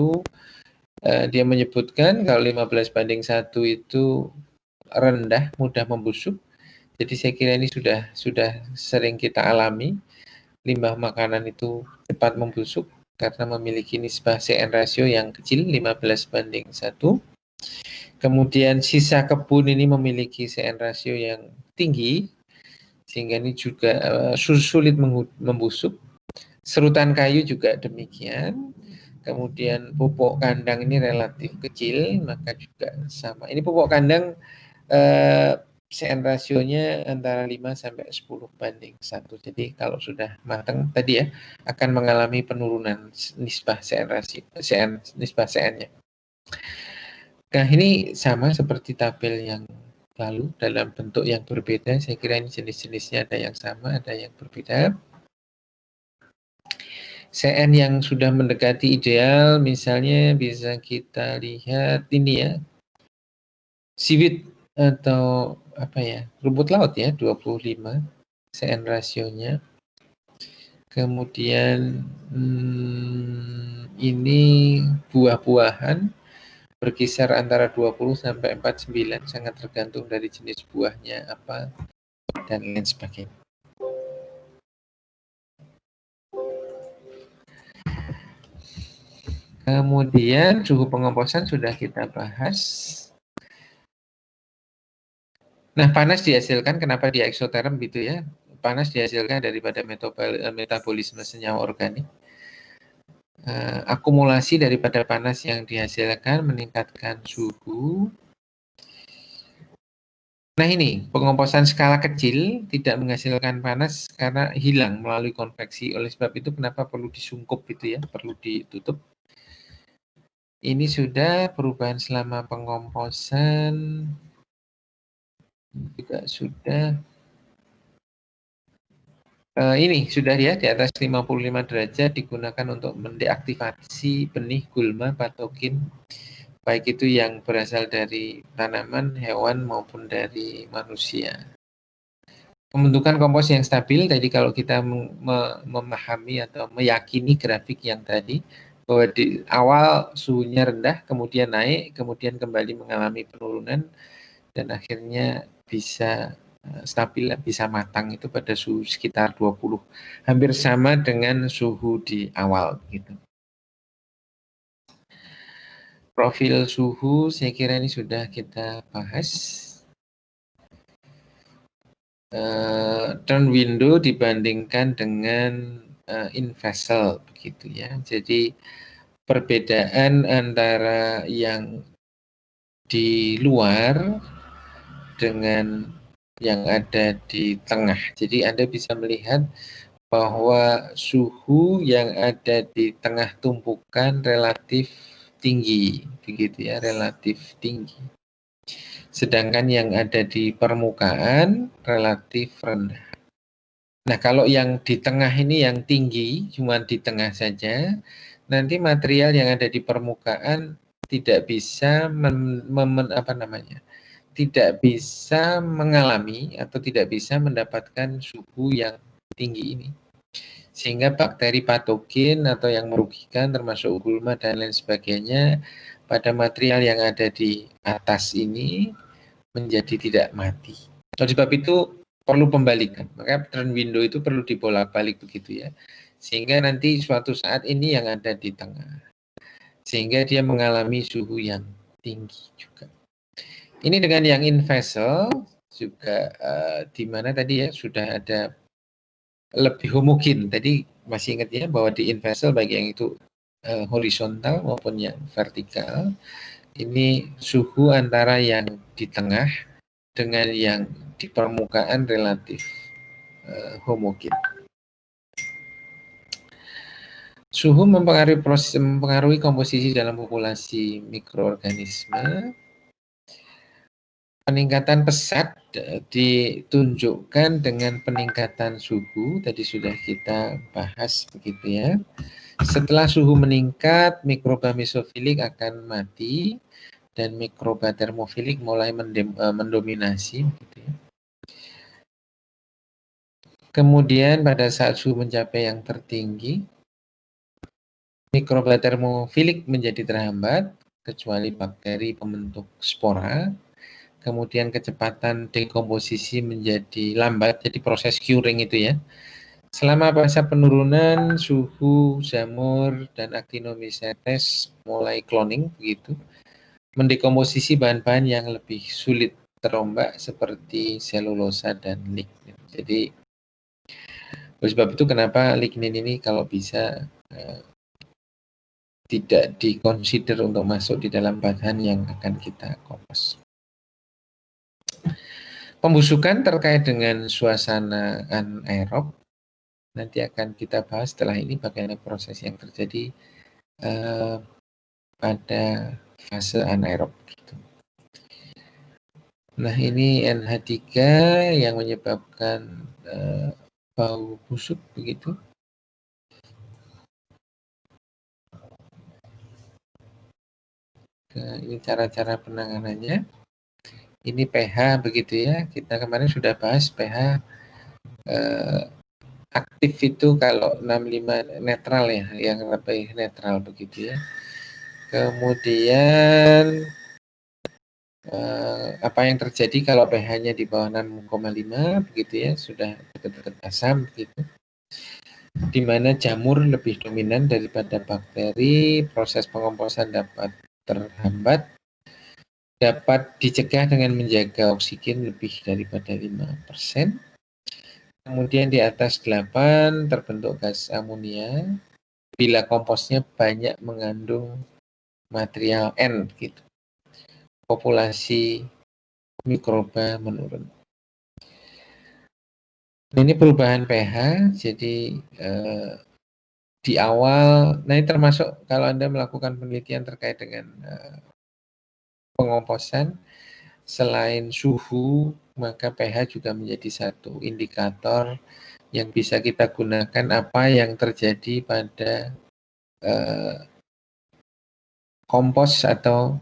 dia menyebutkan kalau 15 banding 1 itu rendah, mudah membusuk. Jadi saya kira ini sudah sering kita alami. Limbah makanan itu cepat membusuk karena memiliki nisbah CN rasio yang kecil, 15 banding 1. Kemudian sisa kebun ini memiliki CN rasio yang tinggi, sehingga ini juga sulit membusuk. Serutan kayu juga demikian. Kemudian pupuk kandang ini relatif kecil, maka juga sama. Ini pupuk kandang CN rasionya antara 5 sampai 10 banding 1. Jadi kalau sudah matang tadi ya, akan mengalami penurunan nisbah CN rasio, nisbah CN-nya. Nah, ini sama seperti tabel yang lalu dalam bentuk yang berbeda. Saya kira ini jenis-jenisnya ada yang sama, ada yang berbeda. CN yang sudah mendekati ideal, misalnya bisa kita lihat ini ya, seaweed atau apa ya, rumput laut ya, 25 CN rasionya. Kemudian ini buah-buahan berkisar antara 20 sampai 49, sangat tergantung dari jenis buahnya apa dan lain sebagainya. Kemudian suhu pengomposan sudah kita bahas. Nah, panas dihasilkan, kenapa dia eksoterm gitu ya? Panas dihasilkan daripada metabolisme senyawa organik. Akumulasi daripada panas yang dihasilkan meningkatkan suhu. Nah ini, pengomposan skala kecil tidak menghasilkan panas karena hilang melalui konveksi. Oleh sebab itu kenapa perlu disungkup itu ya, perlu ditutup. Ini sudah perubahan selama pengomposan juga sudah. Ini sudah ya di atas 55 derajat digunakan untuk mendeaktivasi benih gulma patogen, baik itu yang berasal dari tanaman, hewan maupun dari manusia. Pembentukan kompos yang stabil tadi kalau kita memahami atau meyakini grafik yang tadi bahwa di awal suhunya rendah, kemudian naik, kemudian kembali mengalami penurunan dan akhirnya bisa stabil, bisa matang itu pada suhu sekitar 20. Hampir sama dengan suhu di awal gitu. Profil suhu saya kira ini sudah kita bahas. Turn window dibandingkan dengan in vessel begitu ya. Jadi perbedaan antara yang di luar dengan yang ada di tengah. Jadi Anda bisa melihat bahwa suhu yang ada di tengah tumpukan relatif tinggi, begitu ya, relatif tinggi. Sedangkan yang ada di permukaan relatif rendah. Nah, kalau yang di tengah ini yang tinggi, cuma di tengah saja, nanti material yang ada di permukaan tidak bisa tidak bisa mengalami atau tidak bisa mendapatkan suhu yang tinggi ini. Sehingga bakteri patogen atau yang merugikan termasuk gulma dan lain sebagainya pada material yang ada di atas ini menjadi tidak mati. Oleh sebab itu perlu pembalikan. Maka turn window itu perlu dibolak-balik begitu ya. Sehingga nanti suatu saat ini yang ada di tengah. Sehingga dia mengalami suhu yang tinggi juga. Ini dengan yang in vessel juga di mana tadi ya sudah ada lebih homogen. Tadi masih ingat ya bahwa di in vessel baik yang itu horizontal maupun yang vertikal, ini suhu antara yang di tengah dengan yang di permukaan relatif homogen. Suhu mempengaruhi komposisi dalam populasi mikroorganisme. Peningkatan pesat ditunjukkan dengan peningkatan suhu, tadi sudah kita bahas begitu ya. Setelah suhu meningkat, mikroba mesofilik akan mati dan mikroba termofilik mulai mendominasi gitu ya. Kemudian pada saat suhu mencapai yang tertinggi, mikroba termofilik menjadi terhambat kecuali bakteri pembentuk spora. Kemudian kecepatan dekomposisi menjadi lambat, jadi proses curing itu ya. Selama masa penurunan, suhu jamur dan actinomycetes mulai cloning begitu, mendekomposisi bahan-bahan yang lebih sulit terombak seperti selulosa dan lignin. Jadi oleh sebab itu kenapa lignin ini kalau bisa tidak dikonsider untuk masuk di dalam bahan yang akan kita kompos. Pembusukan terkait dengan suasana anaerob nanti akan kita bahas setelah ini bagaimana proses yang terjadi pada fase anaerob. Gitu. Nah, ini NH3 yang menyebabkan bau busuk begitu. Nah, ini cara-cara penanganannya. Ini pH begitu ya. Kita kemarin sudah bahas pH aktif itu kalau 65 netral ya, yang lebih netral begitu ya. Kemudian apa yang terjadi kalau pH-nya di bawah 6,5 begitu ya, sudah dekat-dekat asam begitu. Di mana jamur lebih dominan daripada bakteri, proses pengomposan dapat terhambat, dapat dicegah dengan menjaga oksigen lebih daripada 5%. Kemudian di atas 8 terbentuk gas amonia bila komposnya banyak mengandung material N gitu. Populasi mikroba menurun. Ini perubahan pH, jadi di awal, nah ini termasuk kalau Anda melakukan penelitian terkait dengan pengomposan, selain suhu, maka pH juga menjadi satu indikator yang bisa kita gunakan apa yang terjadi pada kompos atau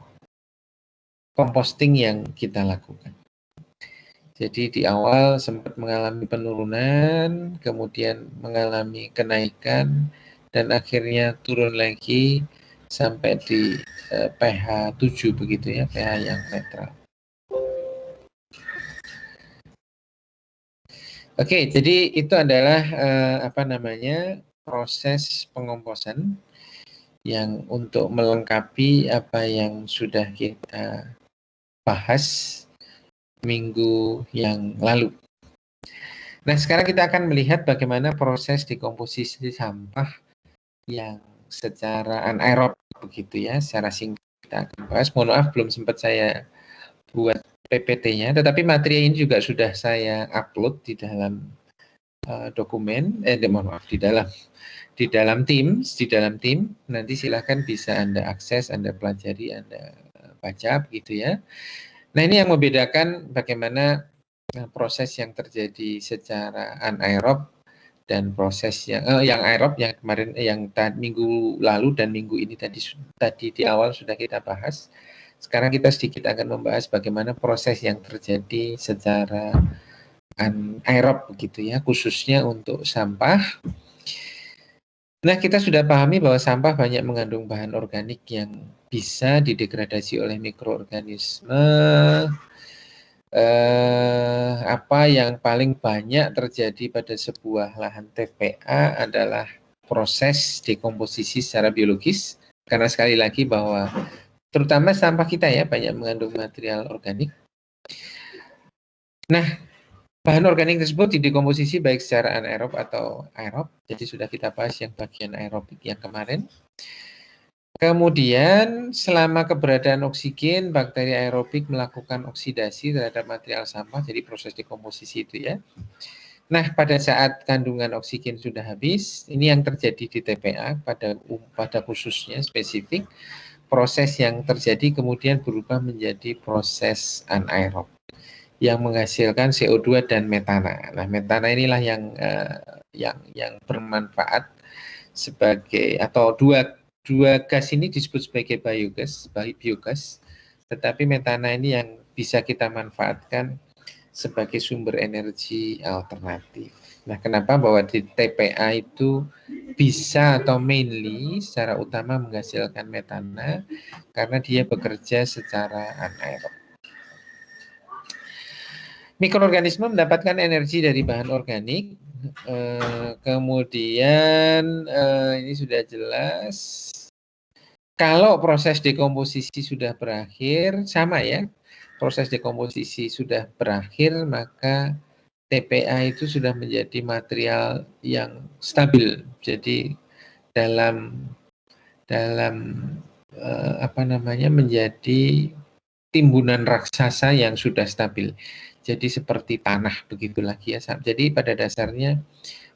composting yang kita lakukan. Jadi di awal sempat mengalami penurunan, kemudian mengalami kenaikan, dan akhirnya turun lagi sampai di pH 7 begitu ya, pH yang netral. Oke, jadi itu adalah proses pengomposan yang untuk melengkapi apa yang sudah kita bahas minggu yang lalu. Nah, sekarang kita akan melihat bagaimana proses dekomposisi sampah yang secara anaerob begitu ya, secara singkat kita akan bahas. Mohon maaf belum sempat saya buat PPT-nya, tetapi materi ini juga sudah saya upload di dalam dokumen, mohon maaf, di dalam tim. Nanti silahkan bisa Anda akses, Anda pelajari, Anda baca begitu ya. Nah, ini yang membedakan bagaimana proses yang terjadi secara anaerob dan proses yang aerob yang kemarin minggu lalu dan minggu ini tadi di awal sudah kita bahas. Sekarang kita sedikit akan membahas bagaimana proses yang terjadi secara anaerob begitu ya, khususnya untuk sampah. Nah, kita sudah pahami bahwa sampah banyak mengandung bahan organik yang bisa didegradasi oleh mikroorganisme. Apa yang paling banyak terjadi pada sebuah lahan TPA adalah proses dekomposisi secara biologis, karena sekali lagi bahwa terutama sampah kita ya banyak mengandung material organik. Nah, bahan organik tersebut didekomposisi baik secara anaerob atau aerob, jadi sudah kita bahas yang bagian aerobik yang kemarin. Kemudian selama keberadaan oksigen, bakteri aerobik melakukan oksidasi terhadap material sampah, jadi proses dekomposisi itu ya. Nah, pada saat kandungan oksigen sudah habis, ini yang terjadi di TPA pada khususnya spesifik, proses yang terjadi kemudian berubah menjadi proses anaerob yang menghasilkan CO2 dan metana. Nah, metana inilah yang bermanfaat sebagai atau dua gas ini disebut sebagai biogas, tetapi metana ini yang bisa kita manfaatkan sebagai sumber energi alternatif. Nah, kenapa bahwa di TPA itu bisa atau mainly secara utama menghasilkan metana karena dia bekerja secara anaerob. Mikroorganisme mendapatkan energi dari bahan organik, kemudian ini sudah jelas. Kalau proses dekomposisi sudah berakhir, sama ya, proses dekomposisi sudah berakhir, maka TPA itu sudah menjadi material yang stabil. Jadi dalam menjadi timbunan raksasa yang sudah stabil. Jadi seperti tanah begitu lagi ya. Jadi pada dasarnya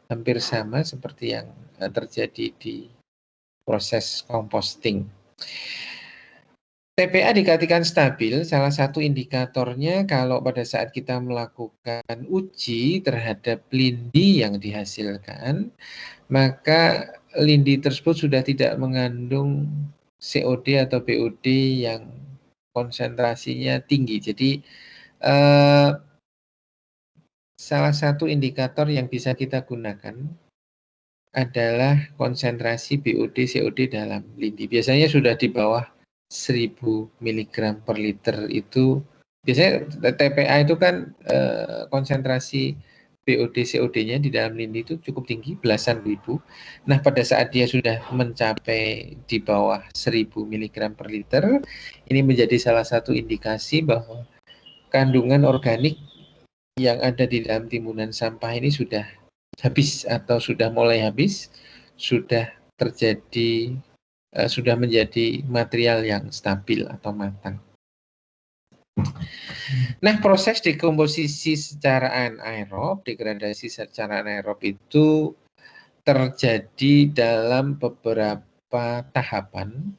hampir sama seperti yang terjadi di proses composting. TPA dikatakan stabil, salah satu indikatornya kalau pada saat kita melakukan uji terhadap lindi yang dihasilkan, maka lindi tersebut sudah tidak mengandung COD atau BOD yang konsentrasinya tinggi. Jadi salah satu indikator yang bisa kita gunakan adalah konsentrasi BOD COD dalam lindi. Biasanya sudah di bawah 1000 mg per liter itu. Biasanya TPA itu kan konsentrasi BOD COD-nya di dalam lindi itu cukup tinggi, belasan ribu. Nah, pada saat dia sudah mencapai di bawah 1000 mg per liter, ini menjadi salah satu indikasi bahwa kandungan organik yang ada di dalam timbunan sampah ini sudah habis atau sudah mulai habis, sudah terjadi, sudah menjadi material yang stabil atau matang. Nah, proses dekomposisi secara anaerob, degradasi secara anaerob itu terjadi dalam beberapa tahapan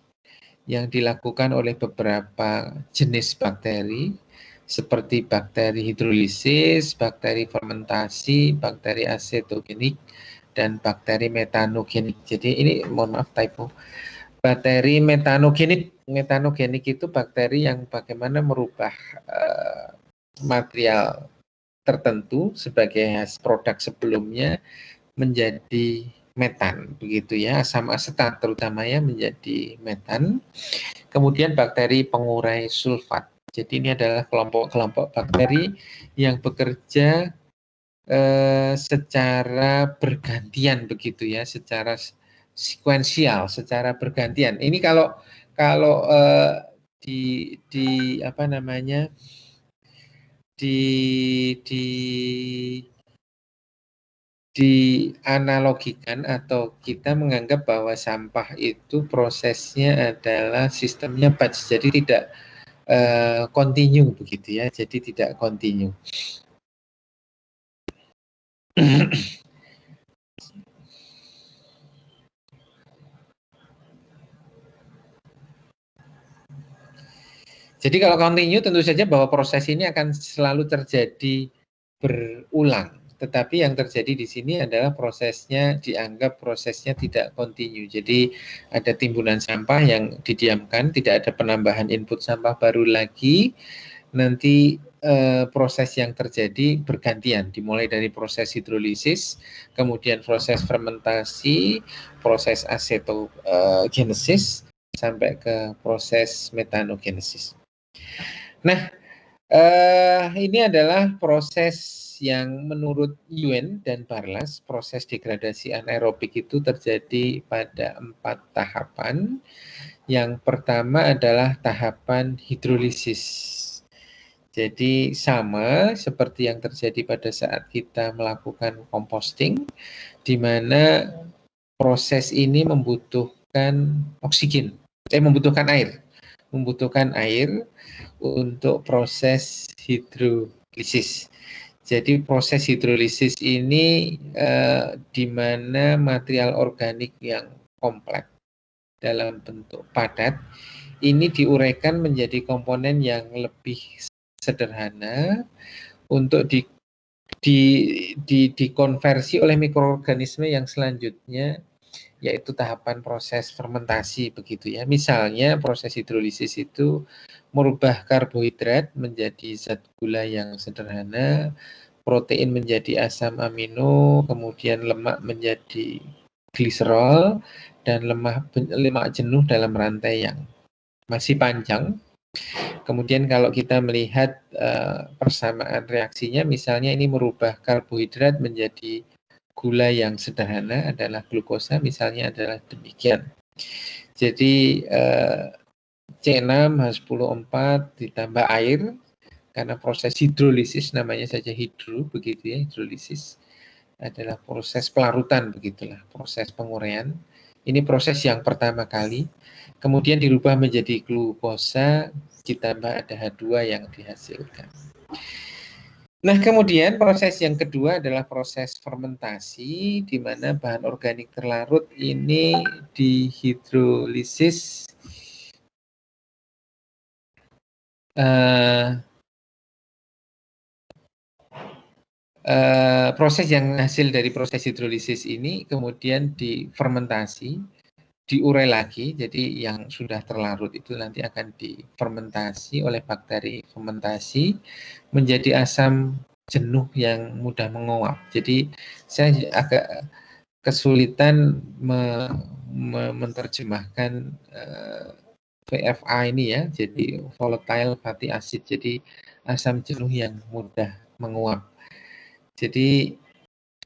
yang dilakukan oleh beberapa jenis bakteri, seperti bakteri hidrolisis, bakteri fermentasi, bakteri asetogenik, dan bakteri metanogenik. Jadi ini mohon maaf typo. Bakteri metanogenik itu bakteri yang bagaimana merubah material tertentu sebagai produk sebelumnya menjadi metan, begitu ya, asam asetat terutamanya menjadi metan. Kemudian bakteri pengurai sulfat. Jadi ini adalah kelompok-kelompok bakteri yang bekerja secara bergantian begitu ya, secara sekuensial, secara bergantian. Ini kalau di apa namanya dianalogikan atau kita menganggap bahwa sampah itu prosesnya adalah sistemnya batch, jadi tidak continue begitu ya, jadi tidak continue. Jadi kalau continue tentu saja bahwa proses ini akan selalu terjadi berulang. Tetapi yang terjadi di sini adalah prosesnya dianggap prosesnya tidak continue. Jadi ada timbunan sampah yang didiamkan, tidak ada penambahan input sampah baru lagi. Nanti proses yang terjadi bergantian, dimulai dari proses hidrolisis, kemudian proses fermentasi, proses asetogenesis, sampai ke proses metanogenesis. Nah, ini adalah proses yang menurut Yuen dan Barlas, proses degradasi anaerobik itu terjadi pada 4 tahapan. Yang pertama adalah tahapan hidrolisis. Jadi sama seperti yang terjadi pada saat kita melakukan composting, di mana proses ini membutuhkan oksigen, membutuhkan air untuk proses hidrolisis. Jadi proses hidrolisis ini di mana material organik yang kompleks dalam bentuk padat ini diuraikan menjadi komponen yang lebih sederhana untuk dikonversi oleh mikroorganisme yang selanjutnya, yaitu tahapan proses fermentasi begitu ya. Misalnya proses hidrolisis itu merubah karbohidrat menjadi zat gula yang sederhana, protein menjadi asam amino, kemudian lemak menjadi gliserol, dan lemak jenuh dalam rantai yang masih panjang. Kemudian kalau kita melihat persamaan reaksinya, misalnya ini merubah karbohidrat menjadi gula yang sederhana adalah glukosa, misalnya adalah demikian. Jadi C6H10O4 ditambah air, karena proses hidrolisis namanya saja hidro, begitu ya, hidrolisis adalah proses pelarutan, begitulah, proses penguraian. Ini proses yang pertama kali, kemudian dirubah menjadi glukosa, ditambah ada H2 yang dihasilkan. Nah, kemudian proses yang kedua adalah proses fermentasi, di mana bahan organik terlarut ini dihidrolisis proses yang hasil dari proses hidrolisis ini kemudian difermentasi, diurai lagi, jadi yang sudah terlarut itu nanti akan difermentasi oleh bakteri fermentasi menjadi asam jenuh yang mudah menguap. Jadi saya agak kesulitan menerjemahkan VFA ini ya, jadi volatile fatty acid, jadi asam jenuh yang mudah menguap. Jadi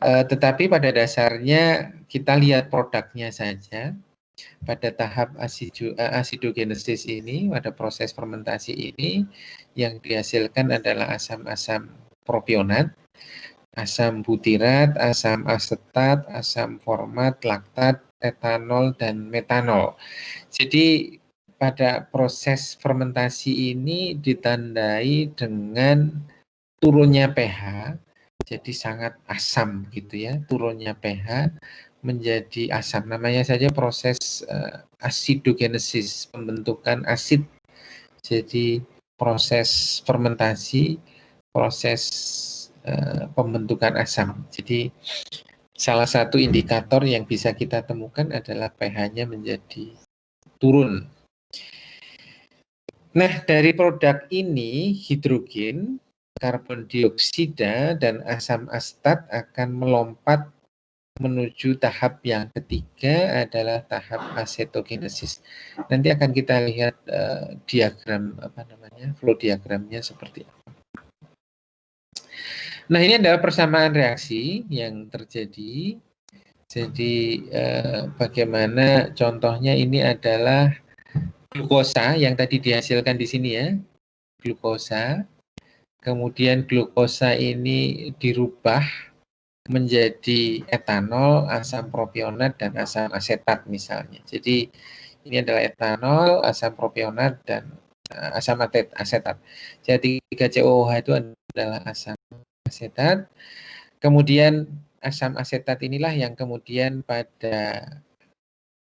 tetapi pada dasarnya kita lihat produknya saja. Pada tahap asidogenesis ini, pada proses fermentasi ini, yang dihasilkan adalah asam-asam propionat, asam butirat, asam asetat, asam format, laktat, etanol, dan metanol. Jadi pada proses fermentasi ini ditandai dengan turunnya pH, jadi sangat asam gitu ya, turunnya pH menjadi asam. Namanya saja proses asidogenesis, pembentukan asid. Jadi proses fermentasi, proses pembentukan asam. Jadi salah satu indikator yang bisa kita temukan adalah pH-nya menjadi turun. Nah, dari produk ini hidrogen, karbon dioksida, dan asam asetat akan melompat menuju tahap yang ketiga adalah tahap asetogenesis. Nanti akan kita lihat diagram flow diagramnya seperti apa. Nah, ini adalah persamaan reaksi yang terjadi. Jadi bagaimana contohnya ini adalah glukosa yang tadi dihasilkan di sini ya, glukosa. Kemudian glukosa ini dirubah menjadi etanol, asam propionat, dan asam asetat misalnya. Jadi ini adalah etanol, asam propionat, dan asam asetat. Jadi 3COOH itu adalah asam asetat. Kemudian asam asetat inilah yang kemudian pada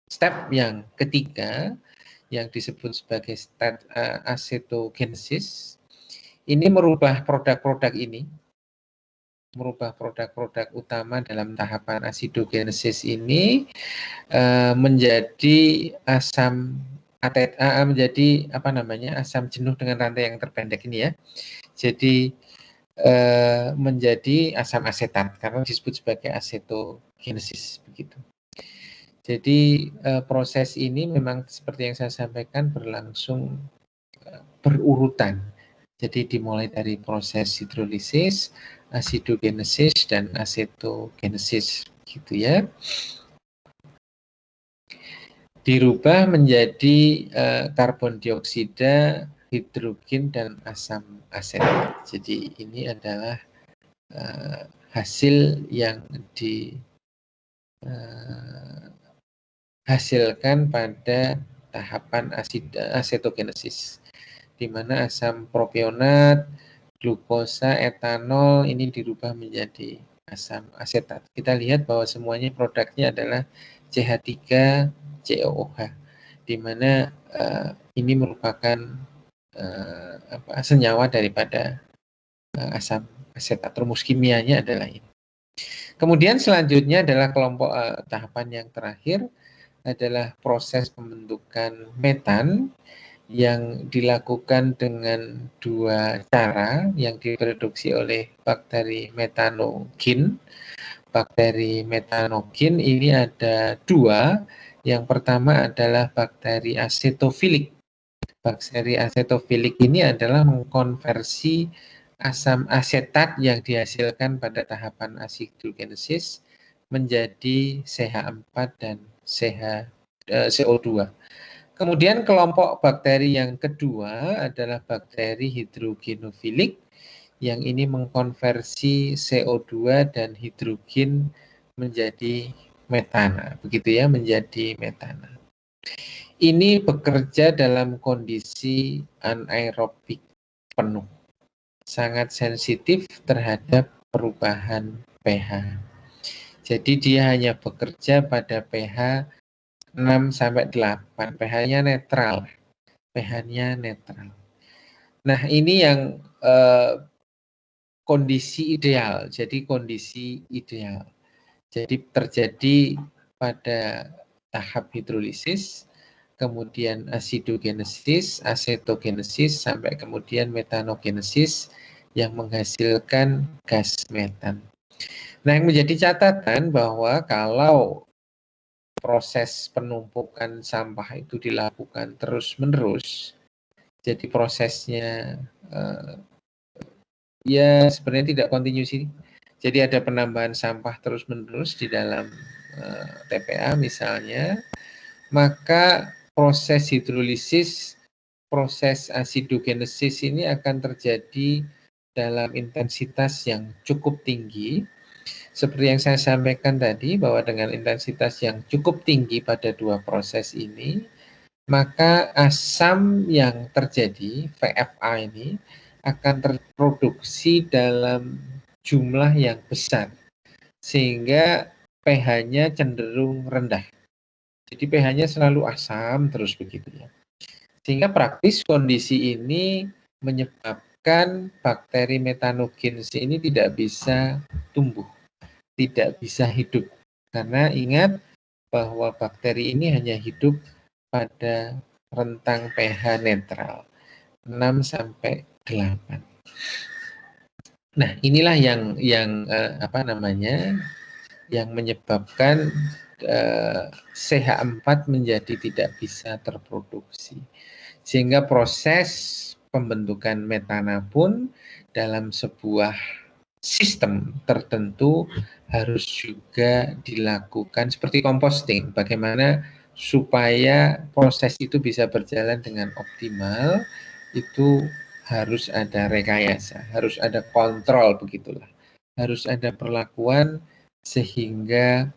step yang ketiga yang disebut sebagai step acetogenesis ini merubah produk-produk ini, merubah produk-produk utama dalam tahapan asidogenesis ini menjadi asam menjadi asam jenuh dengan rantai yang terpendek ini ya. Jadi menjadi asam asetat karena disebut sebagai acetogenesis begitu. Jadi proses ini memang seperti yang saya sampaikan berlangsung berurutan. Jadi dimulai dari proses hidrolisis, asidogenesis, dan acetogenesis gitu ya. Dirubah menjadi karbon dioksida, hidrogen, dan asam asetat. Jadi ini adalah hasil yang dihasilkan pada tahapan acetogenesis, di mana asam propionat, glukosa, etanol ini dirubah menjadi asam asetat. Kita lihat bahwa semuanya produknya adalah CH3COOH, di mana ini merupakan senyawa daripada asam asetat. Rumus kimianya adalah ini. Kemudian selanjutnya adalah kelompok tahapan yang terakhir adalah proses pembentukan metan yang dilakukan dengan dua cara yang diproduksi oleh bakteri metanogen. Bakteri metanogen ini ada dua. Yang pertama adalah bakteri asetofilik. Bakteri asetofilik ini adalah mengkonversi asam asetat yang dihasilkan pada tahapan asidogenesis menjadi CH4 dan CO2. Kemudian kelompok bakteri yang kedua adalah bakteri hidrogenofilik yang ini mengkonversi CO2 dan hidrogen menjadi metana, begitu ya, menjadi metana. Ini bekerja dalam kondisi anaerobik penuh, sangat sensitif terhadap perubahan pH. Jadi dia hanya bekerja pada pH 6-8, pH-nya netral. pH-nya netral. Nah, ini yang kondisi ideal. Jadi kondisi ideal. Jadi terjadi pada tahap hidrolisis, kemudian asidogenesis, asetogenesis, sampai kemudian metanogenesis yang menghasilkan gas metan. Nah, yang menjadi catatan bahwa kalau proses penumpukan sampah itu dilakukan terus-menerus, jadi prosesnya ya sebenarnya tidak kontinu sih. Jadi ada penambahan sampah terus-menerus di dalam TPA misalnya, maka proses hidrolisis, proses asidogenesis ini akan terjadi dalam intensitas yang cukup tinggi. Seperti yang saya sampaikan tadi, bahwa dengan intensitas yang cukup tinggi pada dua proses ini, maka asam yang terjadi, VFA ini, akan terproduksi dalam jumlah yang besar, sehingga pH-nya cenderung rendah. Jadi pH-nya selalu asam terus begitu ya. Sehingga praktis kondisi ini menyebabkan bakteri metanogenes ini tidak bisa tumbuh, tidak bisa hidup. Karena ingat bahwa bakteri ini hanya hidup pada rentang pH netral 6 sampai 8. Nah, inilah yang yang menyebabkan CH4 menjadi tidak bisa terproduksi. Sehingga proses pembentukan metana pun dalam sebuah sistem tertentu harus juga dilakukan seperti composting. Bagaimana supaya proses itu bisa berjalan dengan optimal, itu harus ada rekayasa, harus ada kontrol begitulah. Harus ada perlakuan sehingga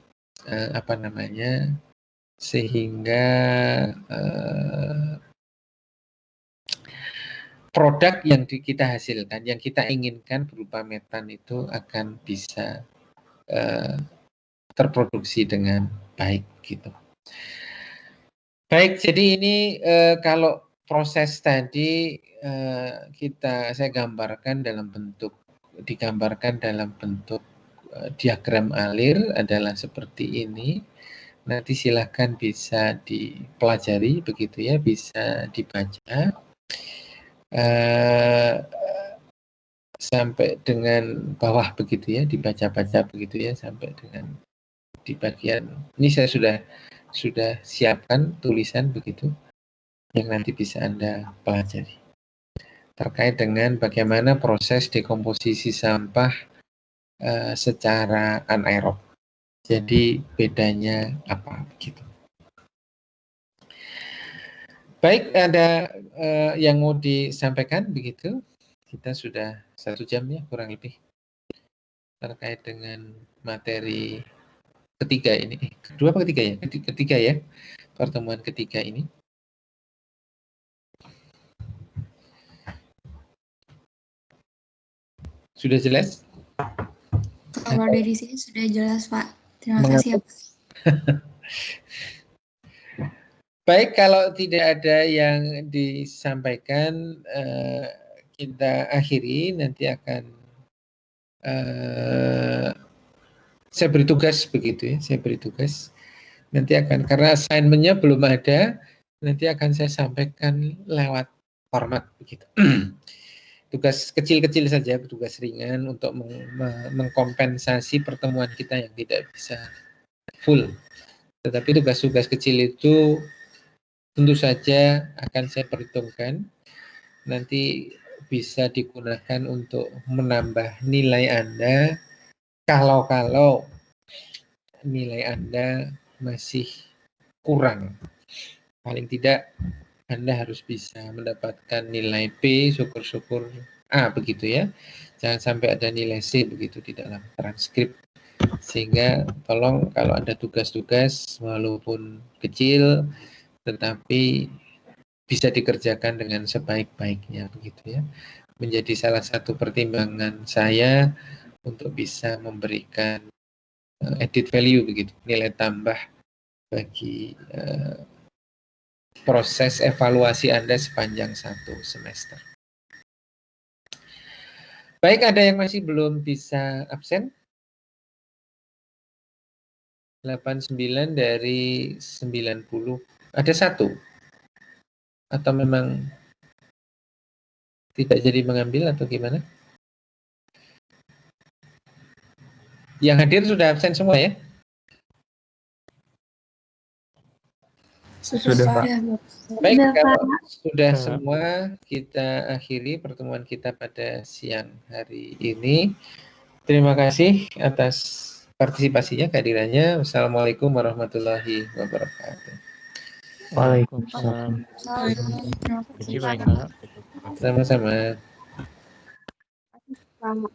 produk yang kita hasilkan, yang kita inginkan berupa metan itu akan bisa terproduksi dengan baik gitu. Baik, jadi ini kalau proses tadi saya digambarkan dalam bentuk diagram alir adalah seperti ini. Nanti silahkan bisa dipelajari begitu ya, bisa dibaca sampai dengan bawah begitu ya, dibaca-baca begitu ya, sampai dengan di bagian ini saya sudah siapkan tulisan begitu yang nanti bisa Anda pelajari terkait dengan bagaimana proses dekomposisi sampah secara anaerob. Jadi bedanya apa begitu. Baik, ada yang mau disampaikan begitu? Kita sudah 1 jam ya kurang lebih terkait dengan materi ketiga ini. Kedua apa ketiga ya? Ketiga ya, pertemuan ketiga ini. Sudah jelas? Kalau dari sini sudah jelas, Pak. Terima kasih ya, Pak. Baik, kalau tidak ada yang disampaikan, kita akhiri. Nanti akan saya beri tugas begitu ya, saya beri tugas. Nanti akan, karena assignment-nya belum ada, nanti akan saya sampaikan lewat format begitu. Tugas kecil-kecil saja, tugas ringan untuk mengkompensasi pertemuan kita yang tidak bisa full. Tetapi tugas-tugas kecil itu tentu saja akan saya perhitungkan, nanti bisa digunakan untuk menambah nilai Anda kalau nilai Anda masih kurang. Paling tidak Anda harus bisa mendapatkan nilai B, syukur-syukur A begitu ya. Jangan sampai ada nilai C begitu di dalam transkrip. Sehingga tolong kalau ada tugas-tugas walaupun kecil tetapi bisa dikerjakan dengan sebaik-baiknya begitu ya. Menjadi salah satu pertimbangan saya untuk bisa memberikan added value begitu, nilai tambah bagi proses evaluasi Anda sepanjang 1 semester. Baik, ada yang masih belum bisa absen? 89 dari 90. Ada satu? Atau memang tidak jadi mengambil atau gimana? Yang hadir sudah absen semua ya? Sudah, Pak. Baik, Sudah, kalau Pak. sudah Sudah. semua, kita akhiri pertemuan kita pada siang hari ini. Terima kasih atas partisipasinya, kehadirannya. Wassalamualaikum warahmatullahi wabarakatuh. Waalaikumsalam. Terima Terima kasih, kasih, Pak. Pak. Sama-sama. Selamat.